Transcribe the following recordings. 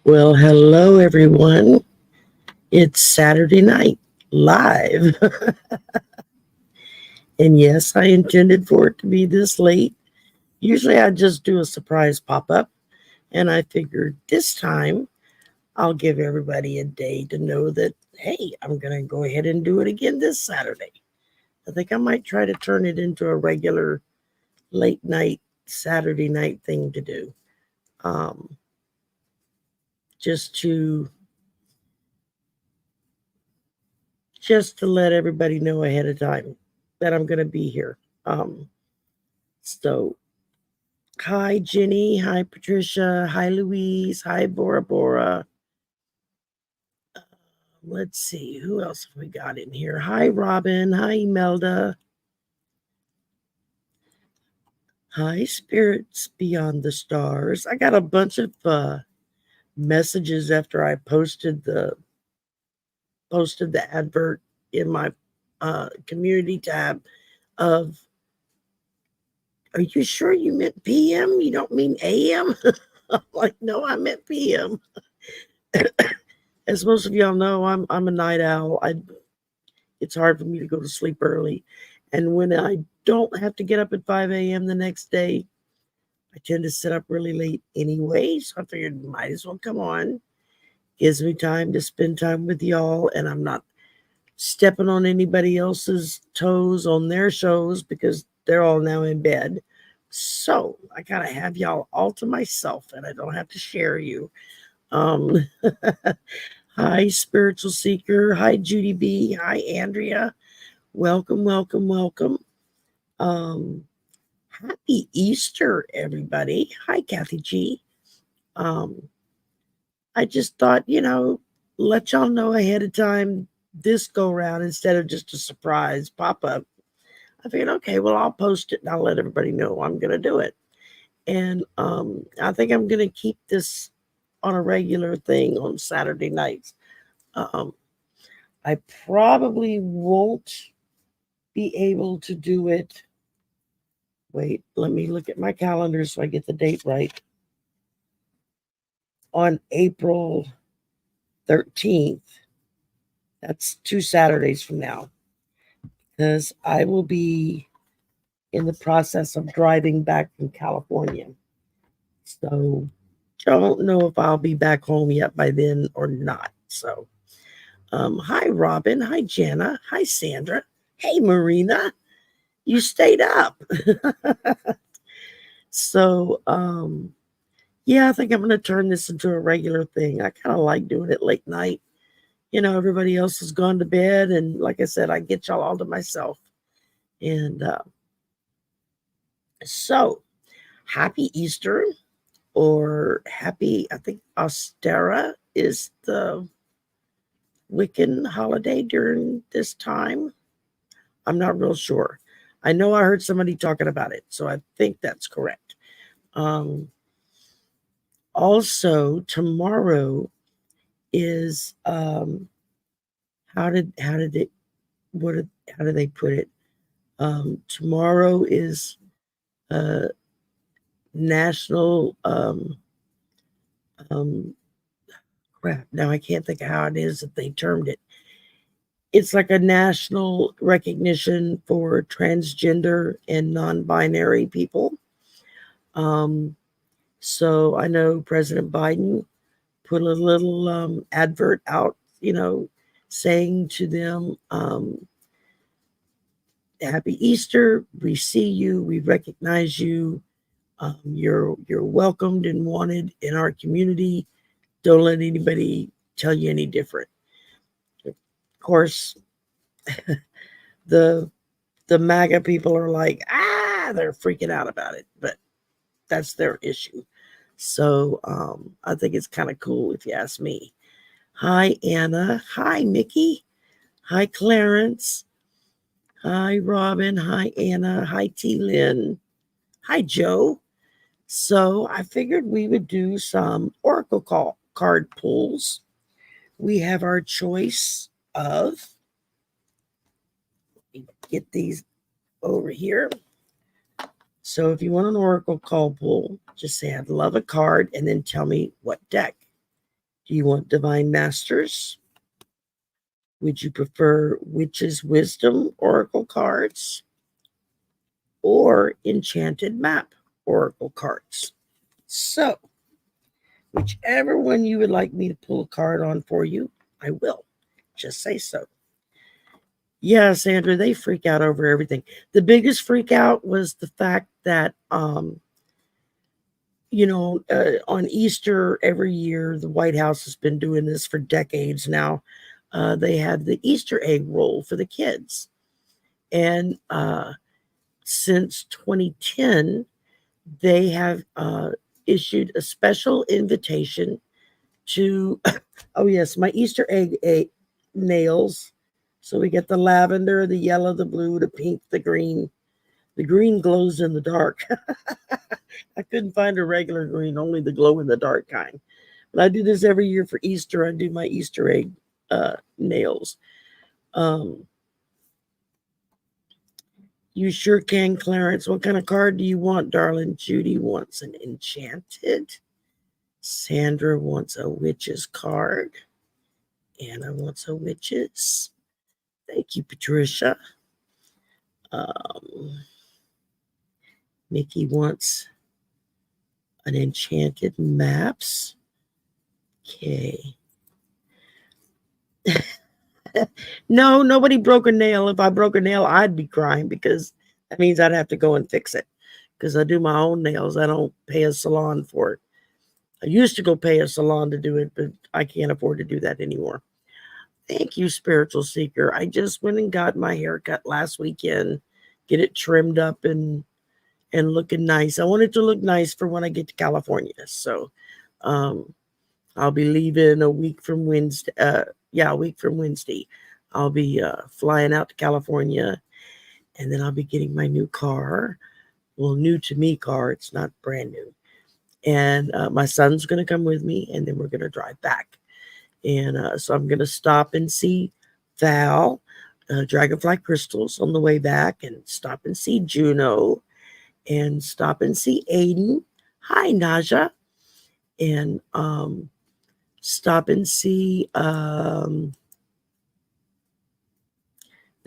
Well, hello everyone. It's Saturday night live. And yes, I intended for it to be this late. Usually I just do a surprise pop up, and I figured this time I'll give everybody a day to know that, hey, I'm going to go ahead and do it again this Saturday. I think I might try to turn it into a regular late night Saturday night thing to do. Um, just to just to let everybody know ahead of time that I'm going to be here. Um, so, hi, Jenny. Hi, Patricia. Hi, Louise. Hi, Bora Bora. Let's see. Who else have we got in here? Hi, Robin. Hi, Imelda. Hi, Spirits Beyond the Stars. I got a bunch of messages after I posted the advert in my community tab of, are you sure you meant PM? You don't mean AM? I'm like, no, I meant PM. As most of y'all know, I'm a night owl. It's hard for me to go to sleep early, and when I don't have to get up at 5 a.m. the next day, I tend to sit up really late anyway. So I figured might as well come on. Gives me time to spend time with y'all, and I'm not stepping on anybody else's toes on their shows because they're all now in bed. So I gotta have y'all all to myself, and I don't have to share you. Um, Hi, Spiritual Seeker. Hi, Judy B. Hi, Andrea. Welcome, welcome, welcome. Um, Happy Easter, everybody. Hi, Kathy G. Um, I just thought, let y'all know ahead of time this go round instead of just a surprise pop up. I figured, okay, well, I'll post it and I'll let everybody know I'm going to do it. And I think I'm going to keep this on a regular thing on Saturday nights. Um, I probably won't be able to do it. Wait, let me look at my calendar so I get the date right. On April 13th, that's 2 Saturdays from now, because I will be in the process of driving back from California. So, don't know if I'll be back home yet by then or not. So, hi, Robin. Hi, Jana. Hi, Sandra. Hey, Marina. You stayed up. So, yeah, I think I'm going to turn this into a regular thing. I kind of like doing it late night. Everybody else has gone to bed. And like I said, I get y'all all to myself. And so, happy Easter, or happy, I think Ostera is the Wiccan holiday during this time. I'm not real sure. I know I heard somebody talking about it. So I think that's correct. Um, Also, tomorrow is how did it what did, how do they put it? Tomorrow is uh, national um, crap. Now I can't think of how it is that they termed it. It's like a national recognition for transgender and non-binary people. Um, so I know President Biden put a little advert out, saying to them, "Happy Easter! We see you. We recognize you. You're welcomed and wanted in our community. Don't let anybody tell you any different." Of course, the the MAGA people are like, they're freaking out about it, but that's their issue. So I think it's kind of cool if you ask me. Hi, Anna. Hi, Mickey. Hi, Clarence. Hi, Robin. Hi, Anna. Hi, T. Lynn. Hi, Joe. So I figured we would do some oracle card pulls. We have our choice of, get these over here. So if you want an oracle call pull, just say, I'd love a card, and then tell me what deck. Do you want divine masters? Would you prefer witch's wisdom oracle cards or enchanted map oracle cards? So, whichever one you would like me to pull a card on for you, I will. Just say so. Yeah, Sandra, they freak out over everything. The biggest freak out was the fact that, on Easter every year, the White House has been doing this for decades now. They have the Easter egg roll for the kids. And since 2010, they have issued a special invitation to, oh yes, my Easter egg nails. So we get the lavender, the yellow, the blue, the pink, the green. The green glows in the dark. I couldn't find a regular green, only the glow in the dark kind. But I do this every year for Easter. I do my Easter egg nails. You sure can, Clarence. What kind of card do you want, darling? Judy wants an enchanted. Sandra wants a witch's card. Anna wants a witch's. Thank you, Patricia. Mickey wants an enchanted maps. Okay. No, nobody broke a nail. If I broke a nail, I'd be crying because that means I'd have to go and fix it. Because I do my own nails. I don't pay a salon for it. I used to go pay a salon to do it, but I can't afford to do that anymore. Thank you, Spiritual Seeker. I just went and got my hair cut last weekend. Get it trimmed up and looking nice. I want it to look nice for when I get to California. So I'll be leaving a week from Wednesday. A week from Wednesday. I'll be flying out to California, and then I'll be getting my new car. Well, new to me car. It's not brand new. And my son's going to come with me, and then we're going to drive back. And so I'm going to stop and see Val, Dragonfly Crystals on the way back, and stop and see Juno, and stop and see Aiden. Hi, Naja. And stop and see, there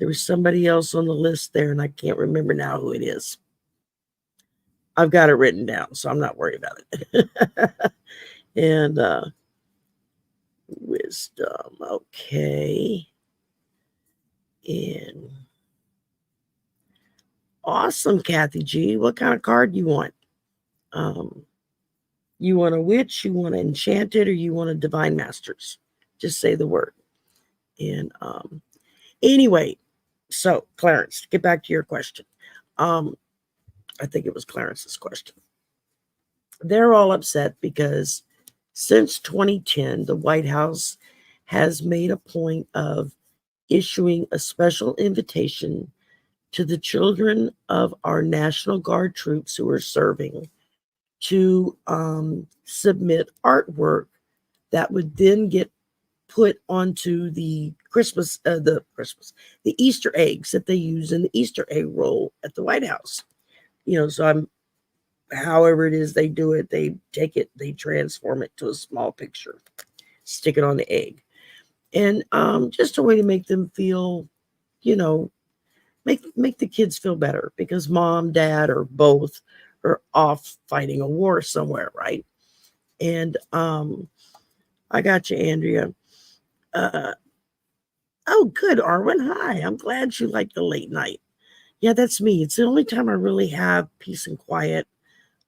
was somebody else on the list there, and I can't remember now who it is. I've got it written down, so I'm not worried about it. And wisdom, okay. And awesome, Kathy G. What kind of card do you want? You want a witch, you want an enchanted, or you want a divine masters? Just say the word. And anyway, so Clarence, to get back to your question. I think it was Clarence's question. They're all upset because since 2010, the White House has made a point of issuing a special invitation to the children of our National Guard troops who are serving to submit artwork that would then get put onto the the Easter eggs that they use in the Easter egg roll at the White House. So however it is they do it, they take it, they transform it to a small picture, stick it on the egg. And just a way to make them feel, make the kids feel better because mom, dad, or both are off fighting a war somewhere, right? And I got you, Andrea. Oh, good, Arwen. Hi. I'm glad you like the late night. Yeah, that's me. It's the only time I really have peace and quiet.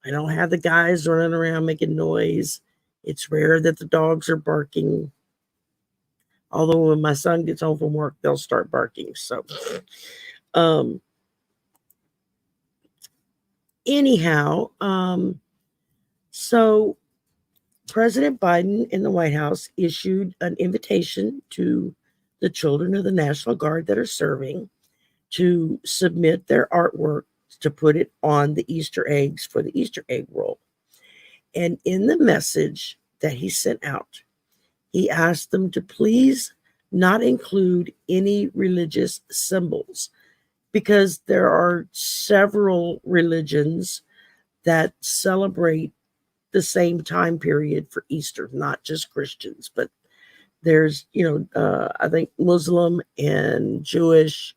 I don't have the guys running around making noise. It's rare that the dogs are barking. Although when my son gets home from work, they'll start barking. So, anyhow, so President Biden in the White House issued an invitation to the children of the National Guard that are serving to submit their artwork to put it on the Easter eggs for the Easter egg roll. And in the message that he sent out, he asked them to please not include any religious symbols because there are several religions that celebrate the same time period for Easter, not just Christians, but there's, I think Muslim and Jewish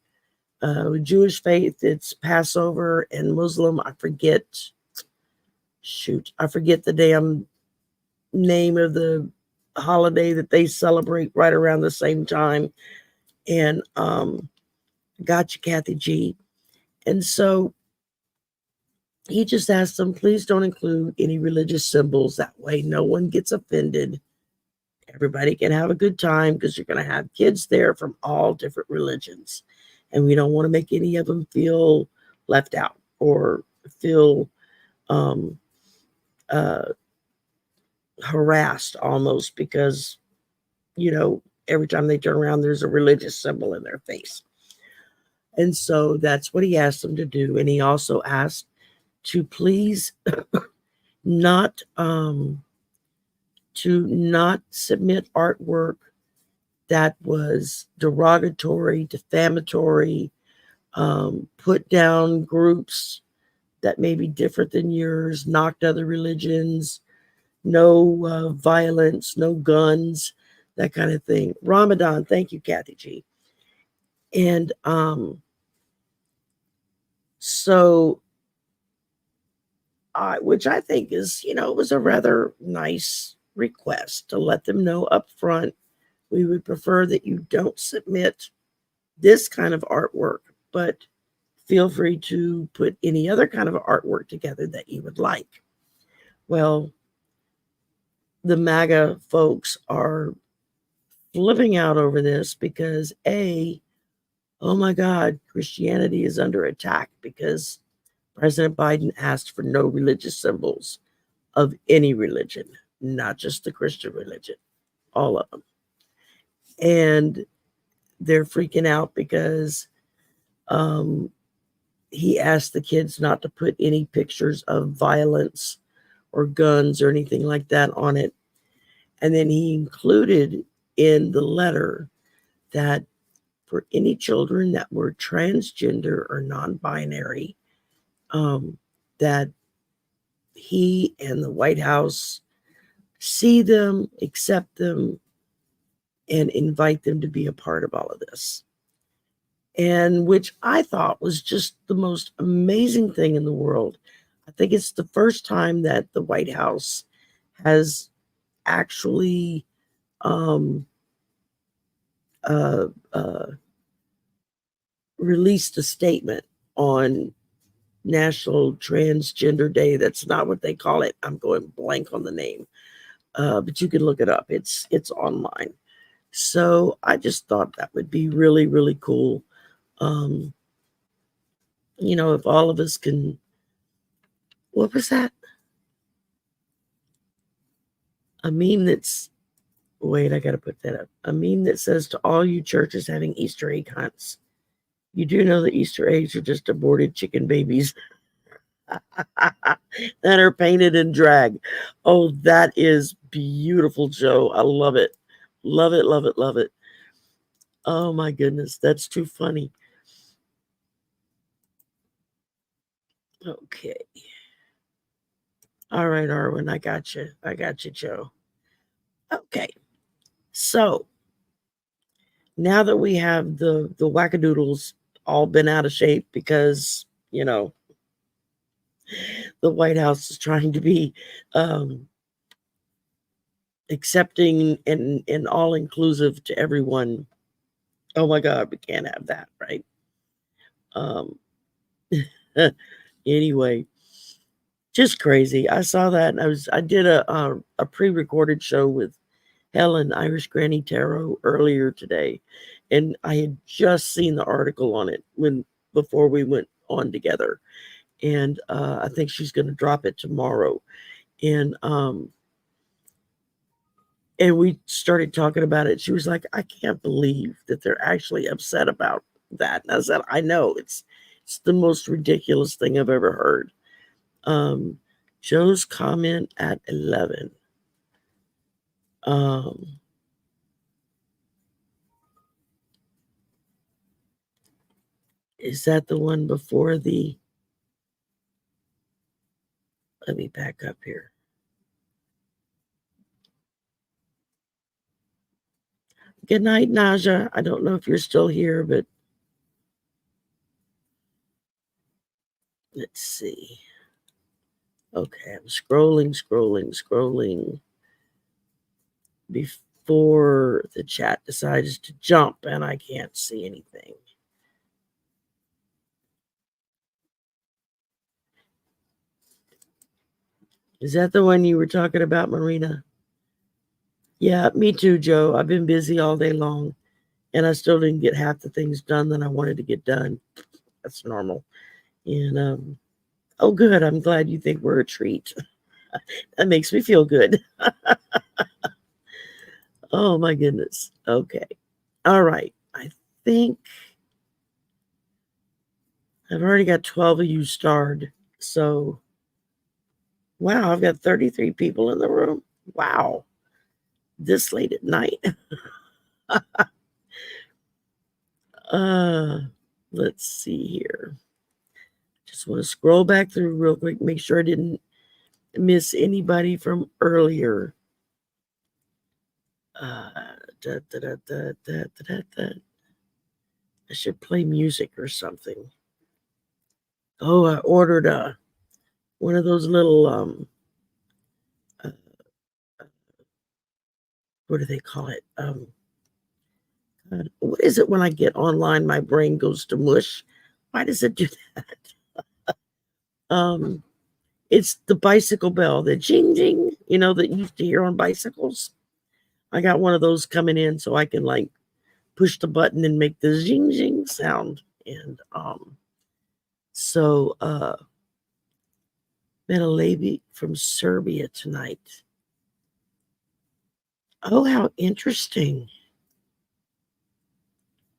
faith, it's Passover, and Muslim, I forget the damn name of the holiday that they celebrate right around the same time. And got you, Kathy G. And so he just asked them, please don't include any religious symbols. That way no one gets offended. Everybody can have a good time, because you're going to have kids there from all different religions. And we don't want to make any of them feel left out or feel harassed almost, because, every time they turn around, there's a religious symbol in their face. And so that's what he asked them to do. And he also asked to please not submit artwork that was derogatory, defamatory, put down groups that may be different than yours, knocked other religions, no violence, no guns, that kind of thing. Ramadan, thank you, Kathy G. And so, which I think is, it was a rather nice request to let them know up front, we would prefer that you don't submit this kind of artwork, but feel free to put any other kind of artwork together that you would like. Well, the MAGA folks are flipping out over this because oh my God, Christianity is under attack because President Biden asked for no religious symbols of any religion, not just the Christian religion, all of them. And they're freaking out because he asked the kids not to put any pictures of violence or guns or anything like that on it. And then he included in the letter that for any children that were transgender or non-binary, that he and the White House see them, accept them, and invite them to be a part of all of this. And which I thought was just the most amazing thing in the world. I think it's the first time that the White House has actually released a statement on National Transgender Day. That's not what they call it. I'm going blank on the name, but you can look it up. It's online. So I just thought that would be really, really cool. If all of us can. What was that? A meme that's. Wait, I got to put that up. A meme that says, to all you churches having Easter egg hunts, you do know that Easter eggs are just aborted chicken babies that are painted in drag. Oh, that is beautiful, Joe. I love it. Love it, love it, love it. Oh my goodness, that's too funny. Okay. All right, Arwen, I got you. I got you, Joe. Okay. So now that we have the wackadoodles all been out of shape because, the White House is trying to be accepting and all inclusive to everyone. Oh my God, we can't have that, right? Anyway, just crazy. I saw that, and I did a pre-recorded show with Helen, Irish Granny Tarot, earlier today, and I had just seen the article on it before we went on together, and I think she's going to drop it tomorrow, and we started talking about it. She was like, I can't believe that they're actually upset about that. And I said, I know, it's the most ridiculous thing I've ever heard. Joe's comment at 11. Is that the one before the, let me back up here. Good night, Naja. I don't know if you're still here, but let's see. Okay, I'm scrolling before the chat decides to jump and I can't see anything. Is that the one you were talking about, Marina? Yeah, me too, Joe. I've been busy all day long and I still didn't get half the things done that I wanted to get done. That's normal. And oh, good. I'm glad you think we're a treat. That makes me feel good. Oh, my goodness. Okay. All right. I think I've already got 12 of you starred. So, wow, I've got 33 people in the room. Wow. This late at night. uh, let's see here. Just want to scroll back through real quick, make sure I didn't miss anybody from earlier. Da, da, da, da, da, da, da. I should play music or something. Oh, I ordered one of those little uh, what do they call it? God, what is it when I get online, my brain goes to mush? Why does it do that? It's the bicycle bell, the jing jing, that you used to hear on bicycles. I got one of those coming in so I can like push the button and make the zing zing sound. And so met a lady from Serbia tonight. Oh, how interesting.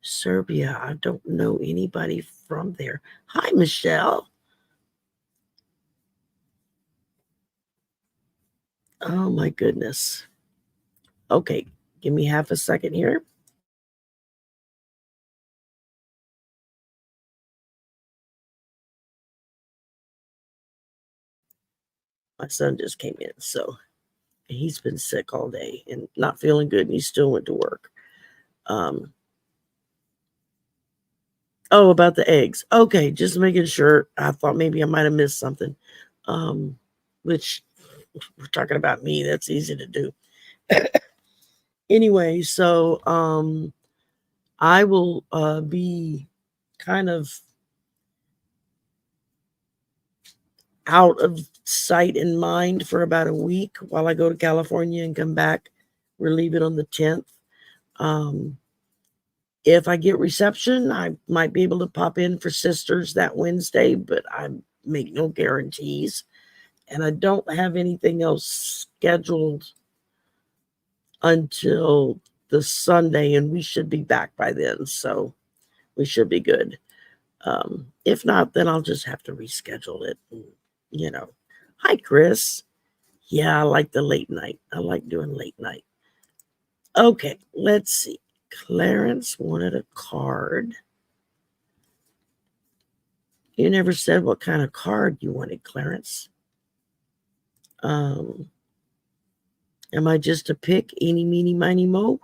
Serbia. I don't know anybody from there. Hi, Michelle. Oh my goodness. Okay, give me half a second here. My son just came in, so he's been sick all day and not feeling good, and he still went to work. Oh, about the eggs. Okay, just making sure. I thought maybe I might have missed something. Which we're talking about me. That's easy to do. Anyway, so I will be kind of out of sight and mind for about a week while I go to California and come back. We're leaving on the 10th. If I get reception, I might be able to pop in for sisters that Wednesday, but I make no guarantees. And I don't have anything else scheduled until the Sunday, and we should be back by then. So we should be good. If not, then I'll just have to reschedule it. Hi, Chris. Yeah, I like the late night. I like doing late night. Okay, let's see. Clarence wanted a card. You never said what kind of card you wanted, Clarence. Am I just a pick? Eeny, meeny, miny, mo?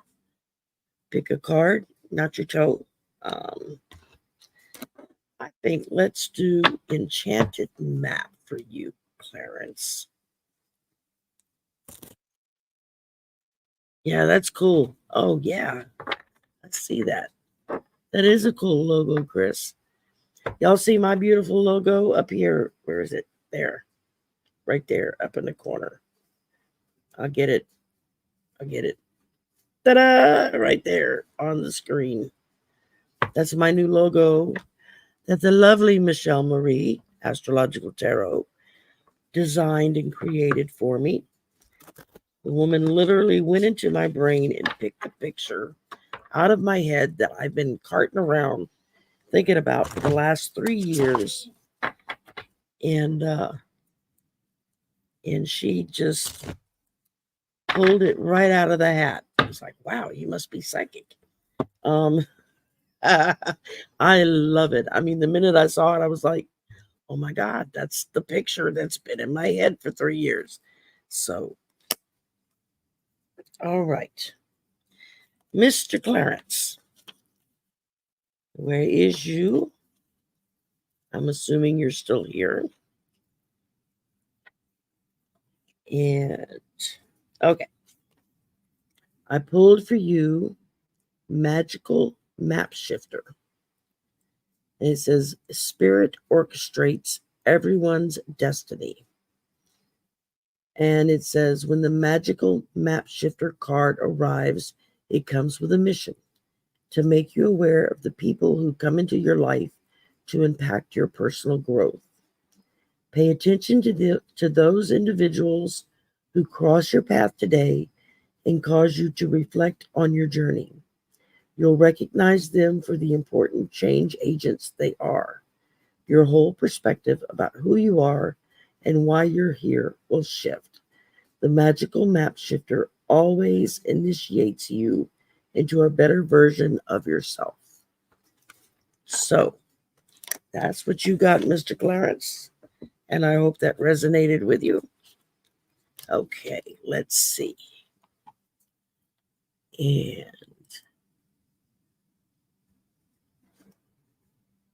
Pick a card, not your toe. I think let's do Enchanted Map for you, Clarence. Yeah, that's cool. Oh, yeah. Let's see that. That is a cool logo, Chris. Y'all see my beautiful logo up here? Where is it? There. Right there, up in the corner. I'll get it. Ta-da! Right there on the screen. That's my new logo that the lovely Michelle Marie, Astrological Tarot, designed and created for me. The woman literally went into my brain and picked a picture out of my head that I've been carting around thinking about for the last 3 years. And she just pulled it right out of the hat. It's like, wow, you must be psychic. I love it. I mean, the minute I saw it, I was like, oh my God, that's the picture that's been in my head for 3 years. So, all right. Mr. Clarence, where is you? I'm assuming you're still here. And okay, I pulled for you Magical Map Shifter. And it says, Spirit orchestrates everyone's destiny. And it says, when the Magical Map Shifter card arrives, it comes with a mission to make you aware of the people who come into your life to impact your personal growth. Pay attention to those individuals who cross your path today and cause you to reflect on your journey. You'll recognize them for the important change agents they are. Your whole perspective about who you are and why you're here will shift. The magical map shifter always initiates you into a better version of yourself. So that's what you got, Mr. Clarence. And I hope that resonated with you. Okay, let's see. And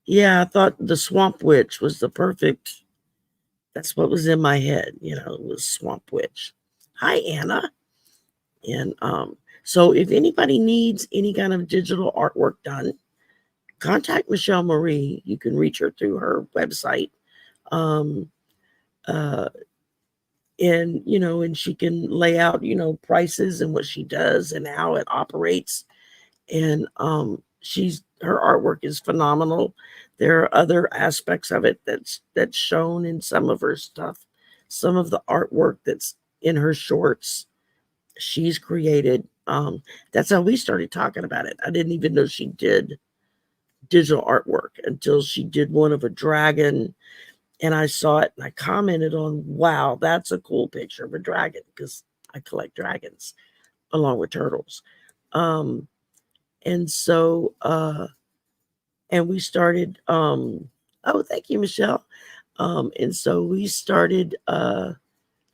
yeah, I thought the Swamp Witch was the perfect, that's what was in my head, it was Swamp Witch. Hi, Anna. And so if anybody needs any kind of digital artwork done, contact Michelle Marie. You can reach her through her website. And and she can lay out, prices and what she does and how it operates. And her artwork is phenomenal. There are other aspects of it that's shown in some of her stuff. Some of the artwork that's in her shorts, she's created. That's how we started talking about it. I didn't even know she did digital artwork until she did one of a dragon, and I saw it and I commented on, wow, that's a cool picture of a dragon, because I collect dragons along with turtles. And so and we started oh, thank you, Michelle. And so we started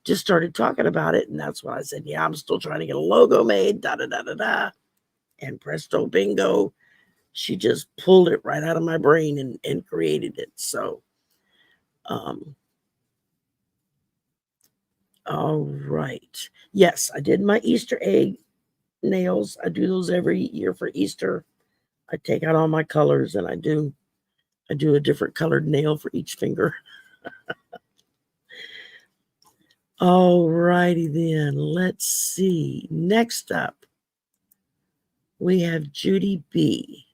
just started talking about it, and that's why I said, yeah, I'm still trying to get a logo made, da da da da da. And presto bingo, she just pulled it right out of my brain and created it. So all right. Yes, I did my Easter egg nails. I do those every year for Easter. I take out all my colors and I do a different colored nail for each finger. All righty then. Let's see. Next up, we have Judy B,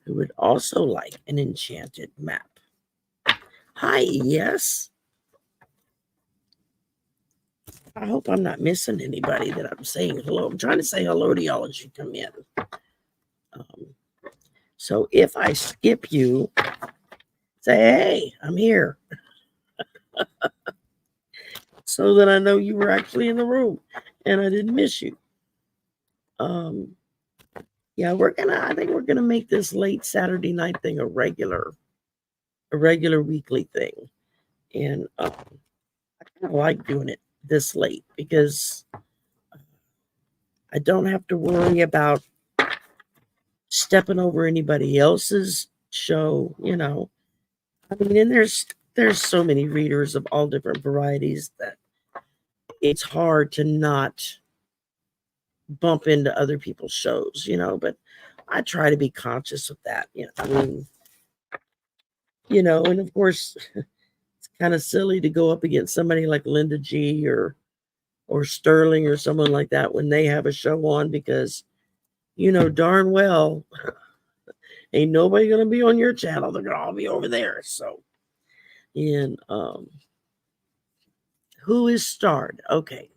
who would also like an enchanted map. Hi, yes. I hope I'm not missing anybody that I'm saying hello. I'm trying to say hello to y'all as you come in. So if I skip you, say, hey, I'm here. So that I know you were actually in the room and I didn't miss you. Yeah, I think we're gonna make this late Saturday night thing a regular weekly thing. And I kind of like doing it this late because I don't have to worry about stepping over anybody else's show, I mean, and there's so many readers of all different varieties that it's hard to not bump into other people's shows, but I try to be conscious of that, I mean, and of course it's kind of silly to go up against somebody like Linda G or Sterling or someone like that when they have a show on, because darn well ain't nobody gonna be on your channel. They're gonna all be over there. So, and who is starred? Okay.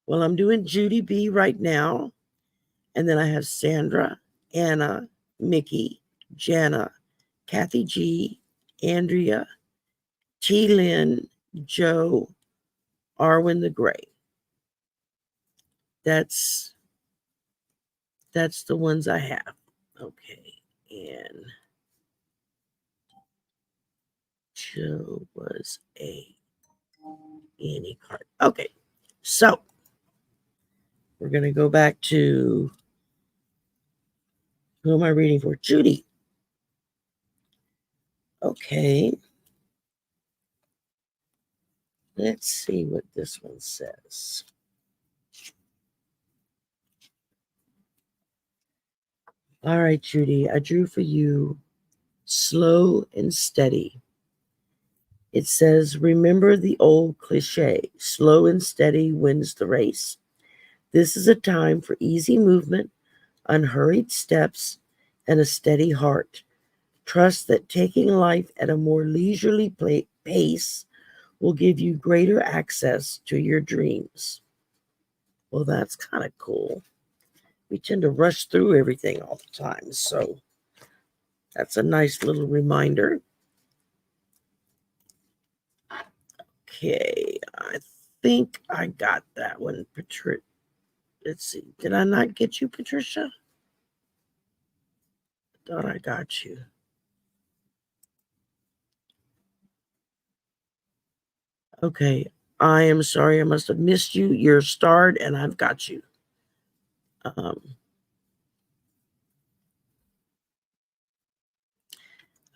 Well, I'm doing Judy B right now. And then I have Sandra, Anna, Mickey, Jana, Kathy G, Andrea, T. Lynn, Joe, Arwen the Gray. That's the ones I have. Okay. And Joe was a Annie card. Okay. So We're going to go back to, who am I reading for? Judy. Okay. Let's see what this one says. All right, Judy, I drew for you slow and steady. It says, remember the old cliche, slow and steady wins the race. This is a time for easy movement, unhurried steps, and a steady heart. Trust that taking life at a more leisurely pace will give you greater access to your dreams. Well, that's kind of cool. We tend to rush through everything all the time, so that's a nice little reminder. Okay, I think I got that one, Patricia. Let's see. Did I not get you, Patricia? I thought I got you. Okay, I am sorry. I must have missed you. You're starred, and I've got you.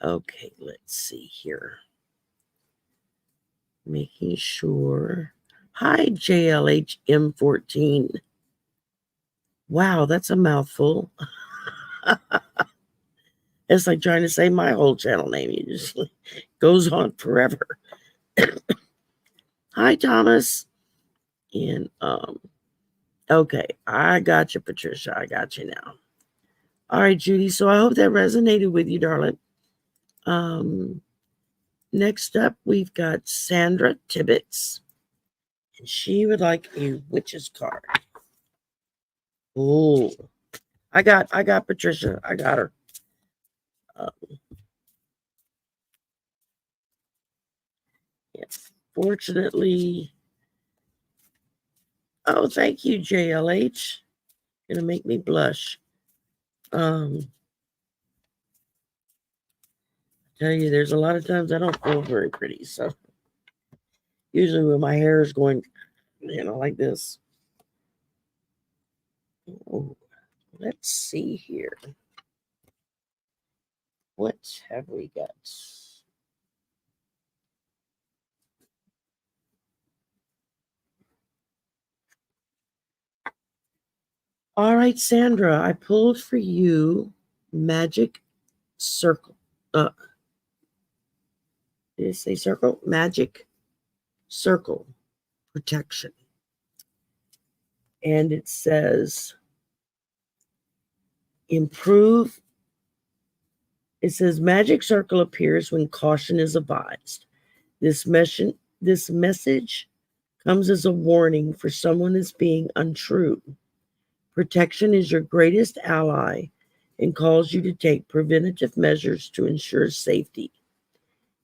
Okay, let's see here. Making sure. Hi, JLHM14. Wow, that's a mouthful. It's like trying to say my whole channel name. It just goes on forever. Hi, Thomas. And okay, I got you, Patricia. I got you now. All right, Judy. So I hope that resonated with you, darling. Next up, we've got Sandra Tibbetts, and she would like a witch's card. Oh, I got Patricia. I got her. Yes. Fortunately, oh, thank you, JLH. Gonna make me blush. I tell you, there's a lot of times I don't feel very pretty. So usually when my hair is going, like this. Oh, let's see here. What have we got? All right, Sandra, I pulled for you Magic Circle. Did it say circle? Magic Circle Protection. And it says, improve. It says, Magic Circle appears when caution is advised. This message comes as a warning for someone is being untrue. Protection is your greatest ally and calls you to take preventative measures to ensure safety.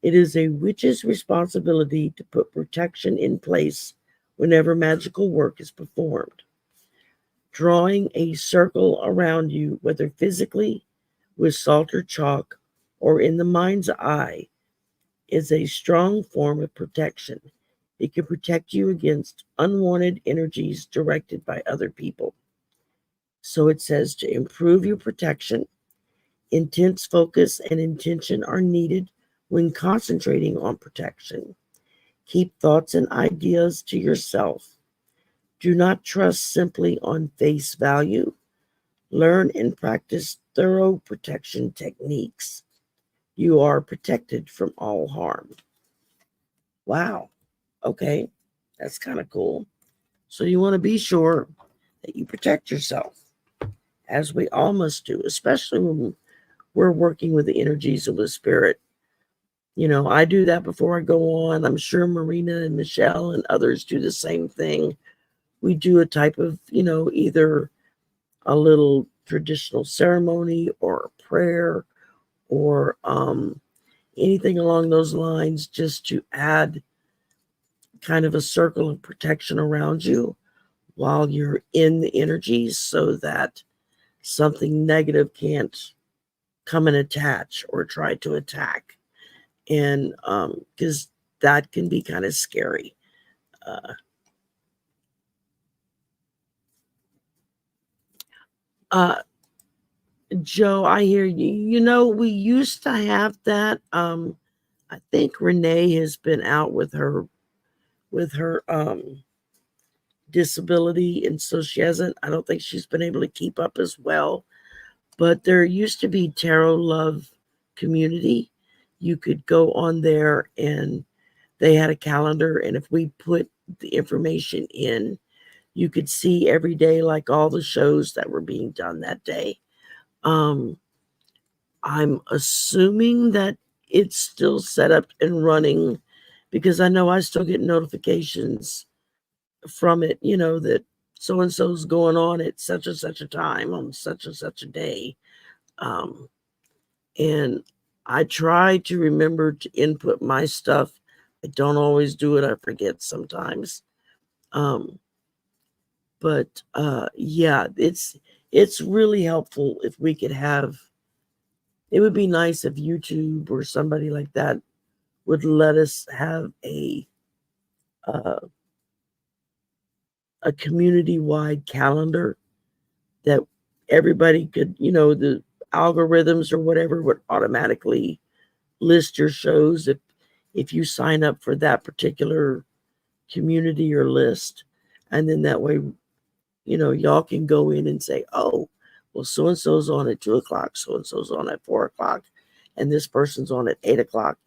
It is a witch's responsibility to put protection in place whenever magical work is performed. Drawing a circle around you, whether physically, with salt or chalk, or in the mind's eye, is a strong form of protection. It can protect you against unwanted energies directed by other people. So it says to improve your protection, intense focus and intention are needed when concentrating on protection. Keep thoughts and ideas to yourself. Do not trust simply on face value. Learn and practice thorough protection techniques. You are protected from all harm. Wow. Okay. That's kind of cool. So you want to be sure that you protect yourself, as we all must do, especially when we're working with the energies of the spirit. I do that before I go on. I'm sure Marina and Michelle and others do the same thing. We do a type of, either a little traditional ceremony or a prayer or anything along those lines, just to add kind of a circle of protection around you while you're in the energies, so that something negative can't come and attach or try to attack. And because that can be kind of scary. Joe, I hear you. You know, we used to have that. I think Renee has been out with her disability, and so she hasn't. I don't think she's been able to keep up as well. But there used to be Tarot Love Community. You could go on there, and they had a calendar, and if we put the information in, you could see every day, like all the shows that were being done that day. I'm assuming that it's still set up and running, because I know I still get notifications from it, that so and so's going on at such and such a time on such and such a day. Um, and I try to remember to input my stuff. I don't always do it. I forget sometimes. Um, but yeah, it's really helpful if we could have. It would be nice if YouTube or somebody like that would let us have uh, a community-wide calendar that everybody could, the algorithms or whatever would automatically list your shows if you sign up for that particular community or list. And then that way, y'all can go in and say, oh, well, so and so's on at 2 o'clock, so and so's on at 4 o'clock, and this person's on at 8 o'clock.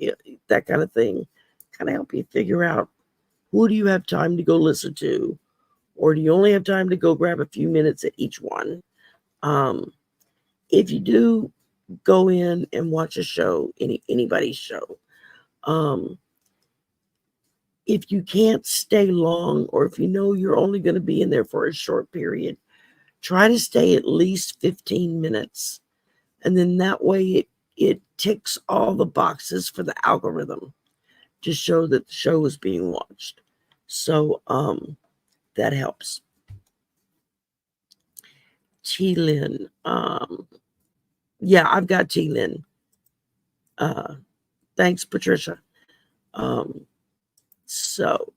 That kind of thing kind of help you figure out who do you have time to go listen to, or do you only have time to go grab a few minutes at each one. If you do go in and watch a show, anybody's show, if you can't stay long, or if you know you're only going to be in there for a short period, try to stay at least 15 minutes. And then that way it ticks all the boxes for the algorithm to show that the show is being watched. So that helps. T-Lin. Yeah, I've got T-Lin. Thanks, Patricia. So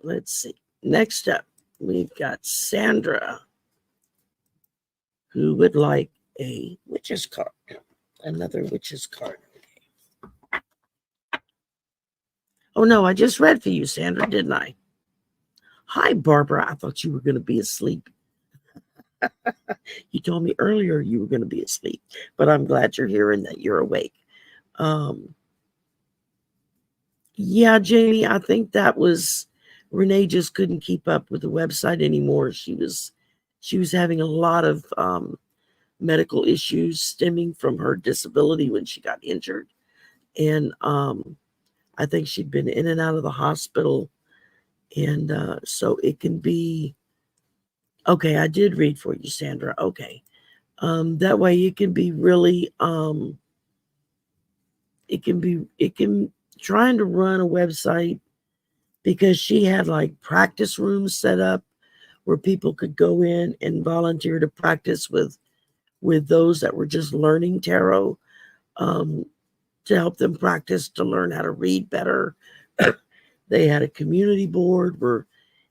let's see. Next up, we've got Sandra, who would like a witch's card. Another witch's card. Oh, no, I just read for you, Sandra, didn't I? Hi, Barbara. I thought you were going to be asleep. You told me earlier you were going to be asleep, but I'm glad you're here and that you're awake. Yeah, Jamie, I think that was Renee just couldn't keep up with the website anymore. She was having a lot of medical issues stemming from her disability when she got injured. And I think she'd been in and out of the hospital. And so it can be, okay, I did read for you, Sandra. Okay. That way it can be really, it can trying to run a website, because she had like practice rooms set up where people could go in and volunteer to practice with those that were just learning tarot, to help them practice to learn how to read better. They had a community board where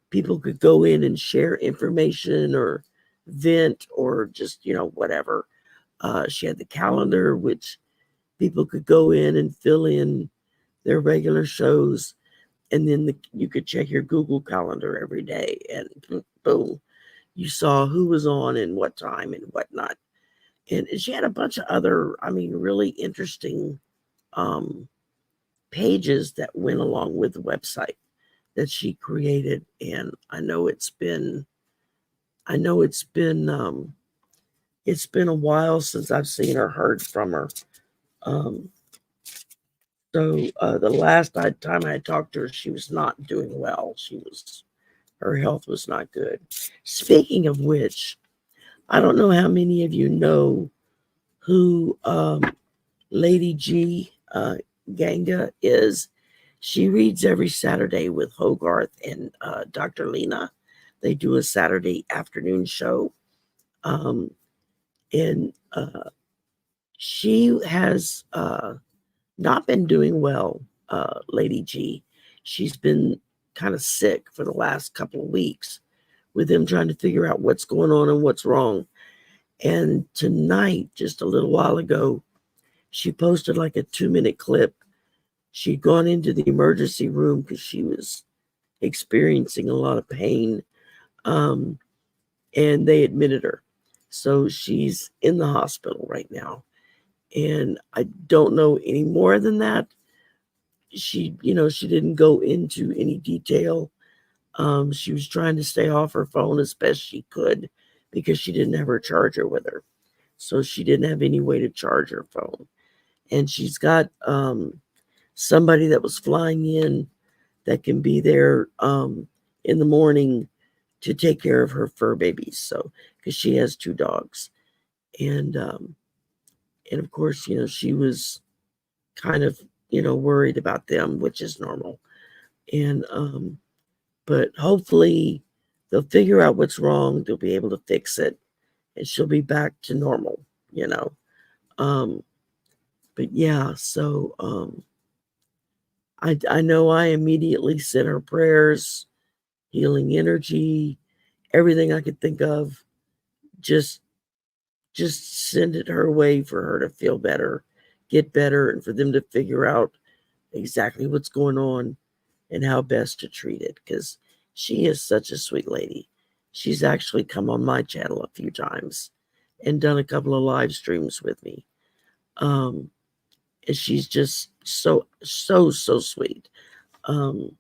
people could go in and share information or vent or just, whatever. She had the calendar, which people could go in and fill in their regular shows. And then you could check your Google Calendar every day, and boom, you saw who was on and what time and whatnot. And she had a bunch of other, really interesting pages that went along with the website that she created. And I know it's been a while since I've seen or heard from her. So the last time I talked to her, she was not doing well. Her health was not good. Speaking of which, I don't know how many of you know who Lady G Ganga is. She reads every Saturday with Hogarth and Dr. Lena. They do a Saturday afternoon show. And she has not been doing well, Lady G. She's been kind of sick for the last couple of weeks, with them trying to figure out what's going on and what's wrong. And tonight, just a little while ago, she posted like a 2-minute clip. She'd gone into the emergency room because she was experiencing a lot of pain, and they admitted her. So she's in the hospital right now. And I don't know any more than that. She didn't go into any detail. She was trying to stay off her phone as best she could because she didn't have her charger with her. So she didn't have any way to charge her phone. And she's got somebody that was flying in that can be there in the morning to take care of her fur babies. So, because she has 2 dogs. And of course, she was kind of, worried about them, which is normal. And, but hopefully they'll figure out what's wrong. They'll be able to fix it and she'll be back to normal, But yeah, so I know I immediately sent her prayers, healing energy, everything I could think of. Just send it her way for her to feel better, get better, and for them to figure out exactly what's going on and how best to treat it. Because she is such a sweet lady. She's actually come on my channel a few times and done a couple of live streams with me. And she's just so sweet. And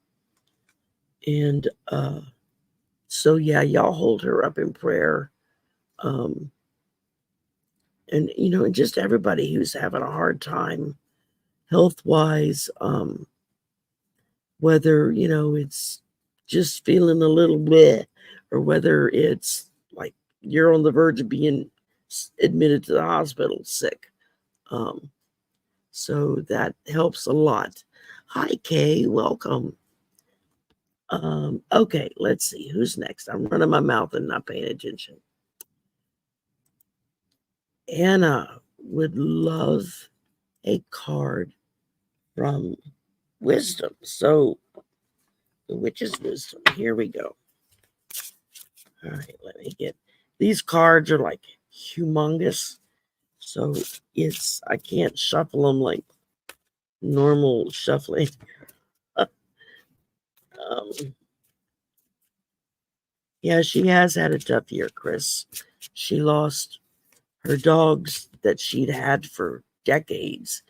so yeah, y'all hold her up in prayer. And and just everybody who's having a hard time health-wise, whether it's just feeling a little bleh, or whether it's like you're on the verge of being admitted to the hospital sick. So that helps a lot. Hi, Kay. Welcome. Okay, let's see. Who's next? I'm running my mouth and not paying attention. Anna would love a card from Wisdom. So, the Witch's Wisdom. Here we go. All right, let me get... These cards are like humongous. So, I can't shuffle them like normal shuffling. Yeah, she has had a tough year, Chris. She lost her dogs that she'd had for decades.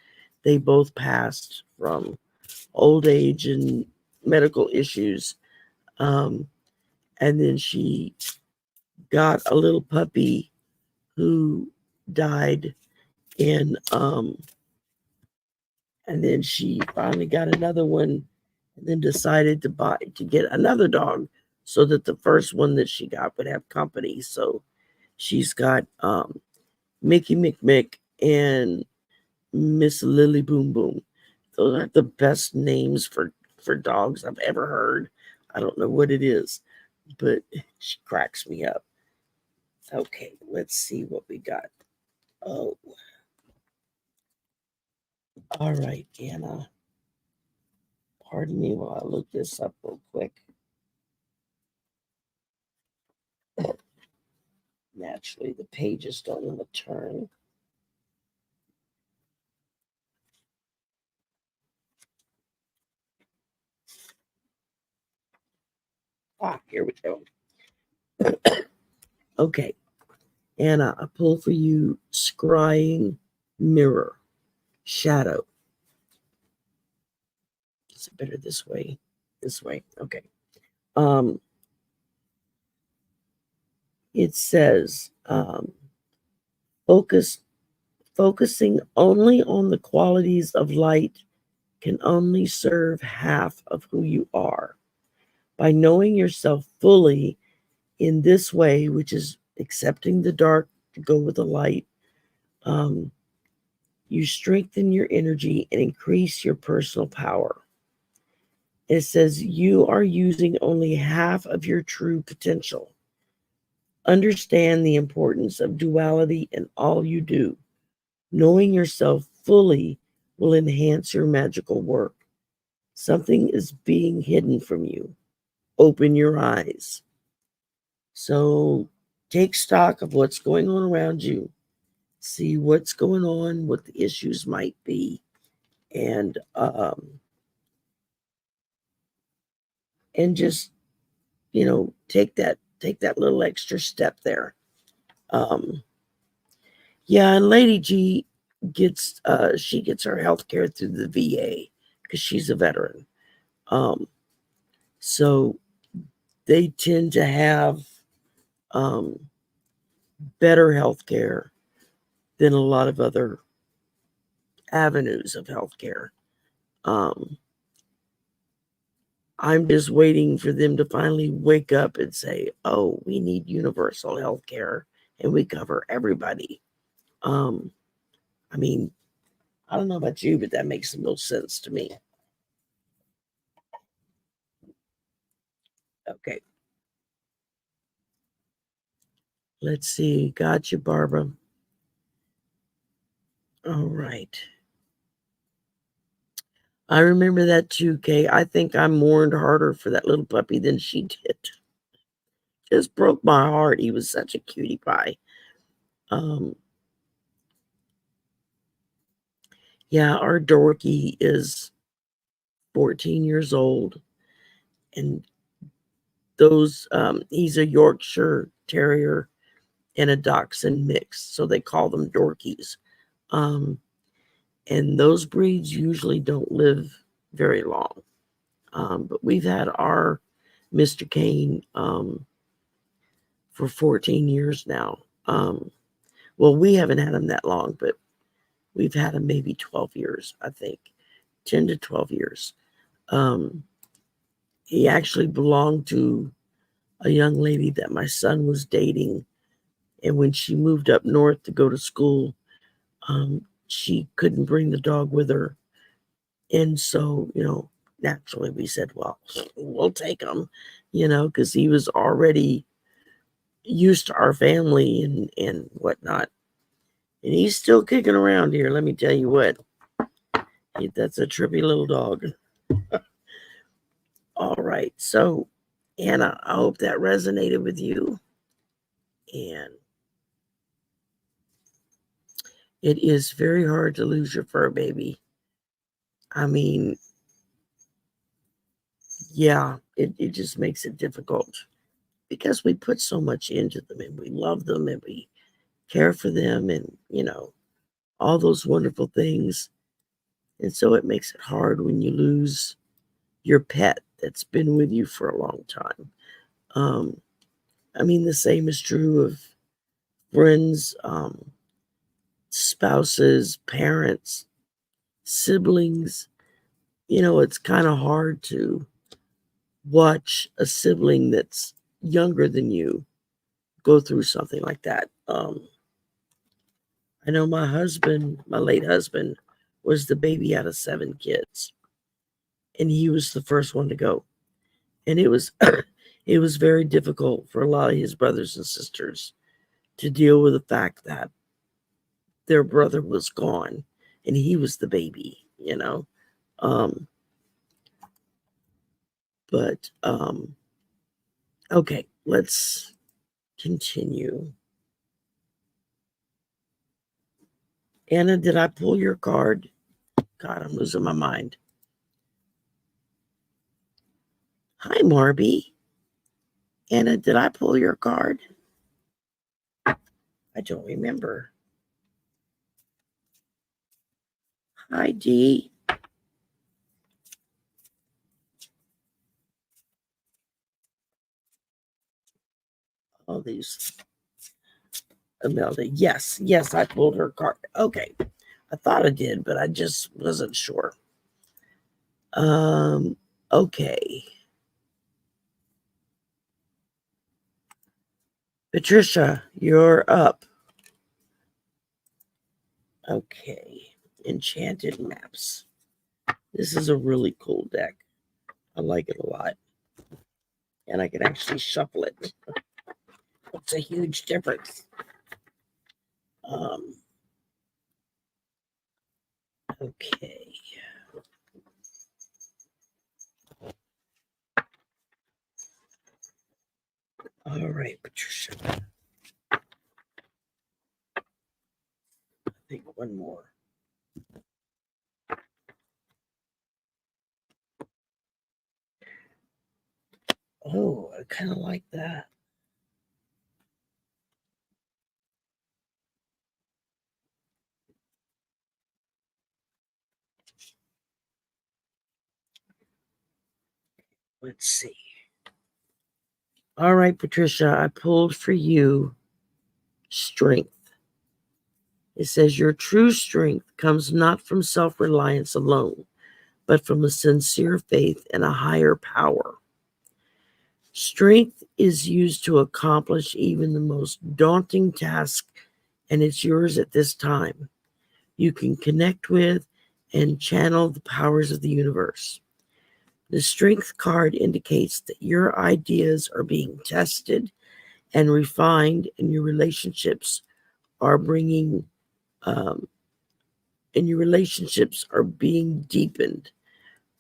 They both passed from old age and medical issues. And then she got a little puppy who died, and then she finally got another one, and then decided to get another dog so that the first one that she got would have company. So she's got Mickey McMick and Miss Lily Boom Boom. Those are the best names for dogs I've ever heard. I don't know what it is, but she cracks me up. Okay, let's see what we got. Oh, all right, Anna. Pardon me while I look this up real quick. Naturally, the pages don't want to turn. Here we go. Okay, Anna, I pull for you Scrying Mirror, Shadow. Is it better this way? This way, okay. It says, focusing only on the qualities of light can only serve half of who you are. By knowing yourself fully in this way, which is accepting the dark to go with the light, you strengthen your energy and increase your personal power. It says you are using only half of your true potential. Understand the importance of duality in all you do. Knowing yourself fully will enhance your magical work. Something is being hidden from you. Open your eyes. So take stock of what's going on around you. See what's going on, what the issues might be, and just take that little extra step there. Yeah, and Lady G gets she gets her health care through the VA because she's a veteran. So they tend to have better health care than a lot of other avenues of health care. I'm just waiting for them to finally wake up and say, oh, we need universal health care and we cover everybody. I mean, I don't know about you, but that makes the most sense to me. Okay. Let's see. Got you, Barbara. All right. I remember that too, Kay. I think I mourned harder for that little puppy than she did. Just broke my heart. He was such a cutie pie. Yeah, our Dorky is 14 years old, and he's a Yorkshire Terrier and a Dachshund mix, so they call them Dorkies. And those breeds usually don't live very long. But we've had our Mr. Kane for 14 years now. Well, we haven't had him that long, but we've had him maybe 12 years, I think, 10 to 12 years. He actually belonged to a young lady that my son was dating. And when she moved up north to go to school, she couldn't bring the dog with her. And so, naturally we said, well, we'll take him, because he was already used to our family and whatnot. And he's still kicking around here. Let me tell you what, that's a trippy little dog. All right. So, Anna, I hope that resonated with you. And it is very hard to lose your fur baby. I mean, yeah, it just makes it difficult because we put so much into them and we love them and we care for them and, all those wonderful things. And so it makes it hard when you lose your pet that's been with you for a long time. I mean, the same is true of friends, spouses, parents, siblings. It's kind of hard to watch a sibling that's younger than you go through something like that. I know my late husband, was the baby out of 7 kids, and he was the first one to go. And it was it was very difficult for a lot of his brothers and sisters to deal with the fact that their brother was gone and he was the baby, But okay, let's continue. Anna, did I pull your card? God, I'm losing my mind. Hi, Marby. Anna, did I pull your card? I don't remember. Hi, Dee. All these. Imelda. Yes, I pulled her card. Okay. I thought I did, but I just wasn't sure. Okay. Patricia, you're up. Okay. Enchanted Maps. This is a really cool deck. I like it a lot. And I can actually shuffle it. It's a huge difference. Okay. All right, Patricia. I think one more. Oh, I kind of like that. Let's see. All right, Patricia, I pulled for you strength. It says your true strength comes not from self-reliance alone, but from a sincere faith in a higher power. Strength is used to accomplish even the most daunting task, and it's yours at this time. You can connect with and channel the powers of the universe. The strength card indicates that your ideas are being tested and refined, and your relationships are being deepened.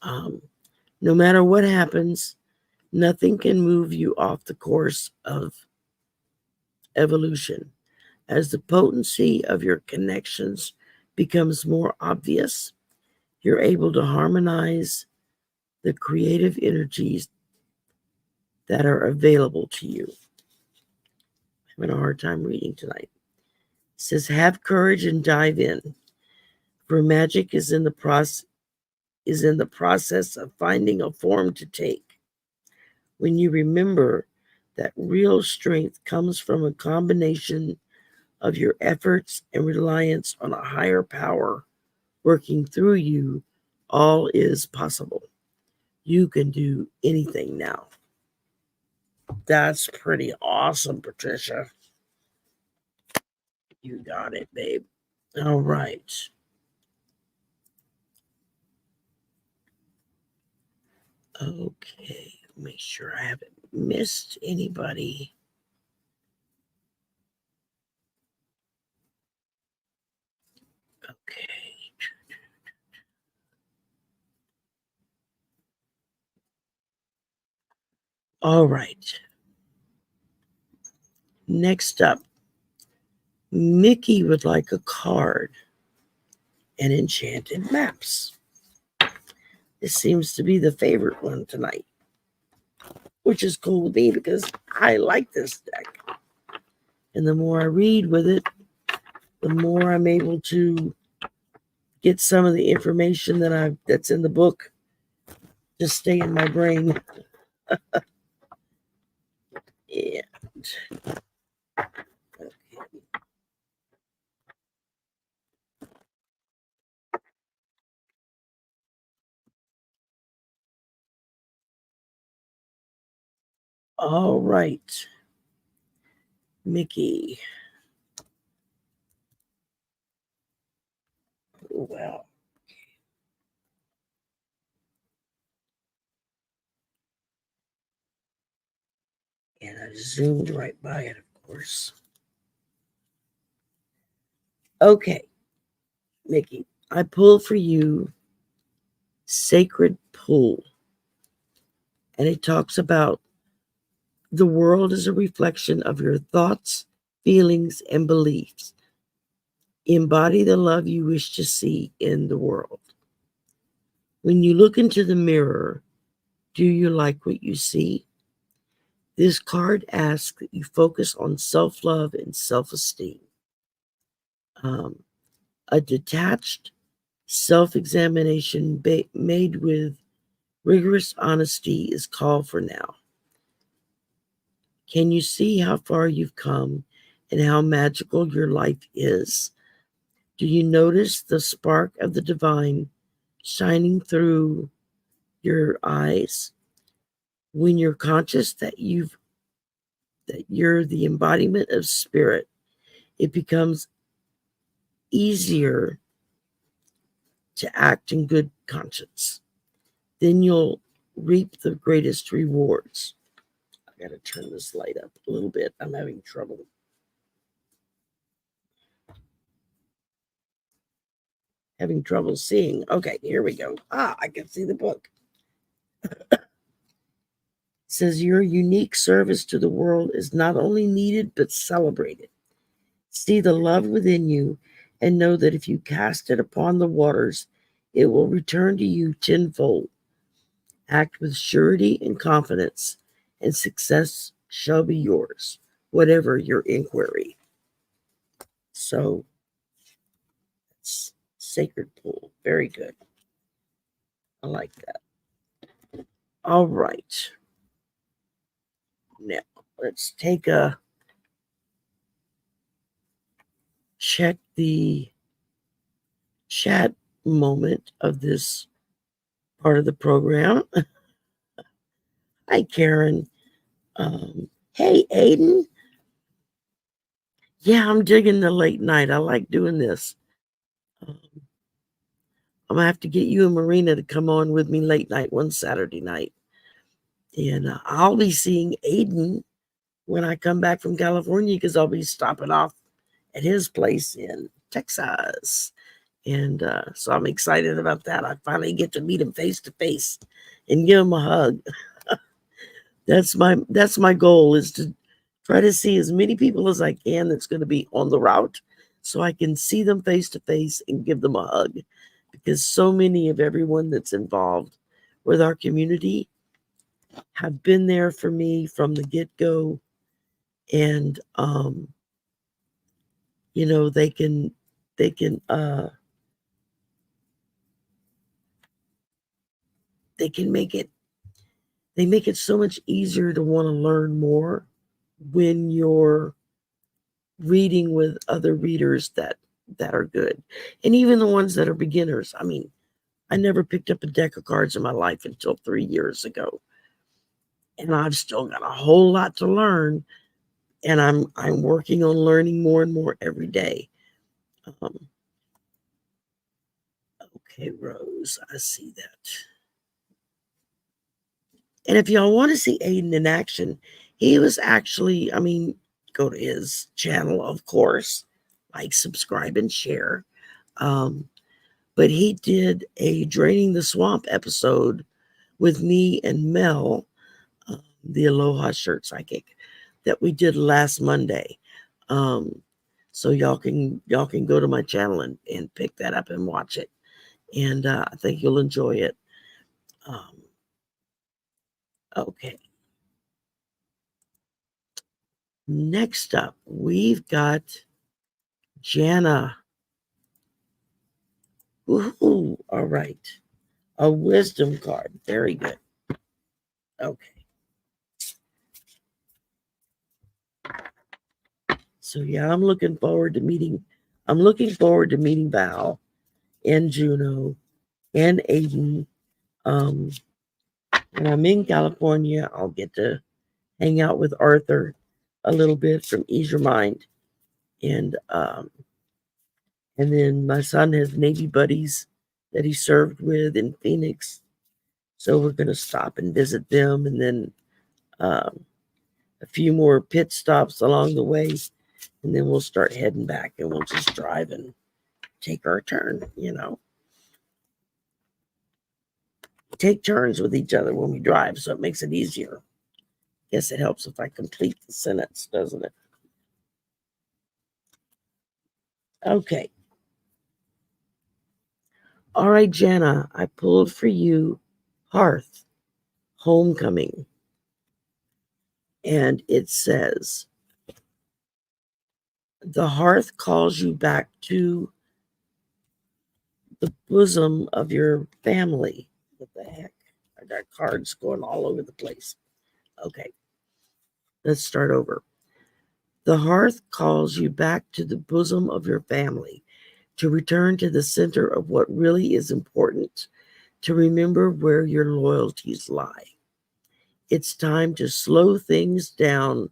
No matter what happens, nothing can move you off the course of evolution. As the potency of your connections becomes more obvious, you're able to harmonize the creative energies that are available to you. I'm having a hard time reading tonight. It says, have courage and dive in, for magic is in the process of finding a form to take. When you remember that real strength comes from a combination of your efforts and reliance on a higher power working through you, all is possible. You can do anything now. That's pretty awesome, Patricia. You got it, babe. All right. Okay. Make sure I haven't missed anybody. Okay. All right. Next up, Mickey would like a card and enchanted maps. This seems to be the favorite one tonight, which is cool with me because I like this deck. And the more I read with it, the more I'm able to get some of the information that's in the book just stay in my brain. And okay. All right, Mickey. Well, and I zoomed right by it, of course. Okay, Mickey, I pull for you Sacred Pull. And it talks about the world is a reflection of your thoughts, feelings, and beliefs. Embody the love you wish to see in the world. When you look into the mirror, do you like what you see? This card asks that you focus on self-love and self-esteem. A detached self-examination made with rigorous honesty is called for now. Can you see how far you've come and how magical your life is? Do you notice the spark of the divine shining through your eyes? When you're conscious that you're the embodiment of spirit, it becomes easier to act in good conscience. Then you'll reap the greatest rewards. I gotta turn this light up a little bit. I'm having trouble. Having trouble seeing. Okay, here we go. I can see the book. says your unique service to the world is not only needed but celebrated. See the love within you and know that if you cast it upon the waters, it will return to you tenfold. Act with surety and confidence, and success shall be yours, whatever your inquiry. So, it's sacred pool. Very good. I like that. All right. Now, let's take a check the chat moment of this part of the program. Hi, Karen. Hey, Aiden. Yeah, I'm digging the late night. I like doing this. I'm going to have to get you and Marina to come on with me late night one Saturday night. And I'll be seeing Aiden when I come back from California because I'll be stopping off at his place in Texas. And so I'm excited about that. I finally get to meet him face to face and give him a hug. That's my goal, is to try to see as many people as I can that's going to be on the route so I can see them face to face and give them a hug, because so many of everyone that's involved with our community have been there for me from the get-go. And you know, they can make it so much easier to want to learn more when you're reading with other readers that are good. And even the ones that are beginners. I mean, I never picked up a deck of cards in my life until 3 years ago. And I've still got a whole lot to learn. And I'm working on learning more and more every day. Okay, Rose, I see that. And if y'all want to see Aiden in action, he was actually, go to his channel, of course, like, subscribe, and share. But he did a Draining the Swamp episode with me and Mel, the Aloha Shirt Psychic, that we did last Monday. So y'all can go to my channel and pick that up and watch it. And I think you'll enjoy it. Okay. Next up, we've got Jana. Ooh, all right. A wisdom card. Very good. Okay. So yeah, I'm looking forward to meeting Val and Juno and Aiden. When I'm in California, I'll get to hang out with Arthur a little bit from Ease Your Mind. And then my son has Navy buddies that he served with in Phoenix. So we're going to stop and visit them, and then a few more pit stops along the way, and then we'll start heading back, and we'll just drive and take our turn, Take turns with each other when we drive, so it makes it easier. Guess it helps if I complete the sentence, doesn't it? Okay. All right, Jana, I pulled for you Hearth, Homecoming. And it says, the hearth calls you back to the bosom of your family. What the heck? I got cards going all over the place. Okay, let's start over. The hearth calls you back to the bosom of your family, to return to the center of what really is important, to remember where your loyalties lie. It's time to slow things down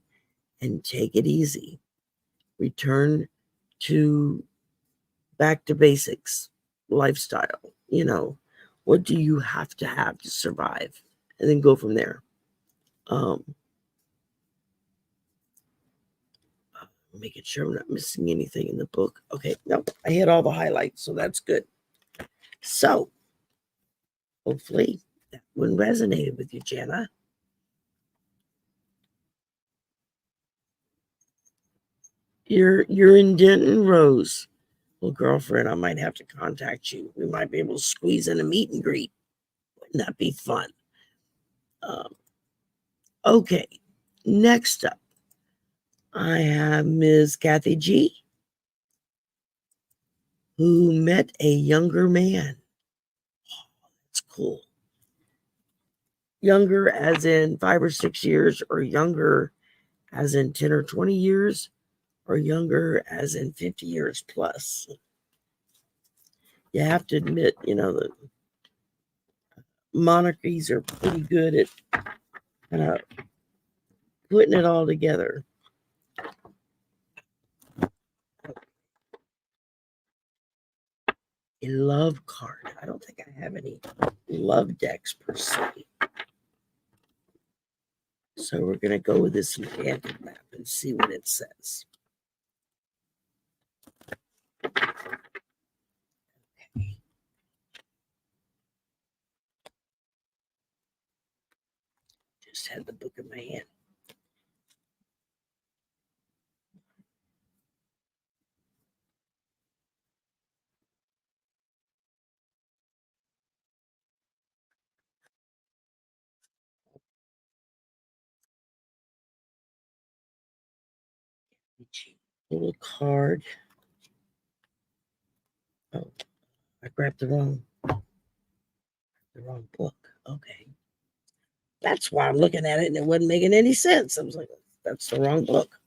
and take it easy. Return to back to basics, lifestyle. What do you have to survive? And then go from there. Making sure I'm not missing anything in the book. Okay, no, I hit all the highlights, so that's good. So, hopefully that one resonated with you, Jana. You're in Denton, Rose. Well, girlfriend, I might have to contact you. We might be able to squeeze in a meet and greet. Wouldn't that be fun? Okay, next up, I have Ms. Kathy G, who met a younger man. That's cool. Younger as in 5 or 6 years, or younger as in 10 or 20 years, or younger as in 50 years plus. You have to admit, the monarchies are pretty good at kind of putting it all together. A love card. I don't think I have any love decks per se. So we're going to go with this enchanted map and see what it says. Okay. Just had the book in my hand. Little card. Oh, I grabbed the wrong book. Okay. That's why I'm looking at it and it wasn't making any sense. I was like, that's the wrong book.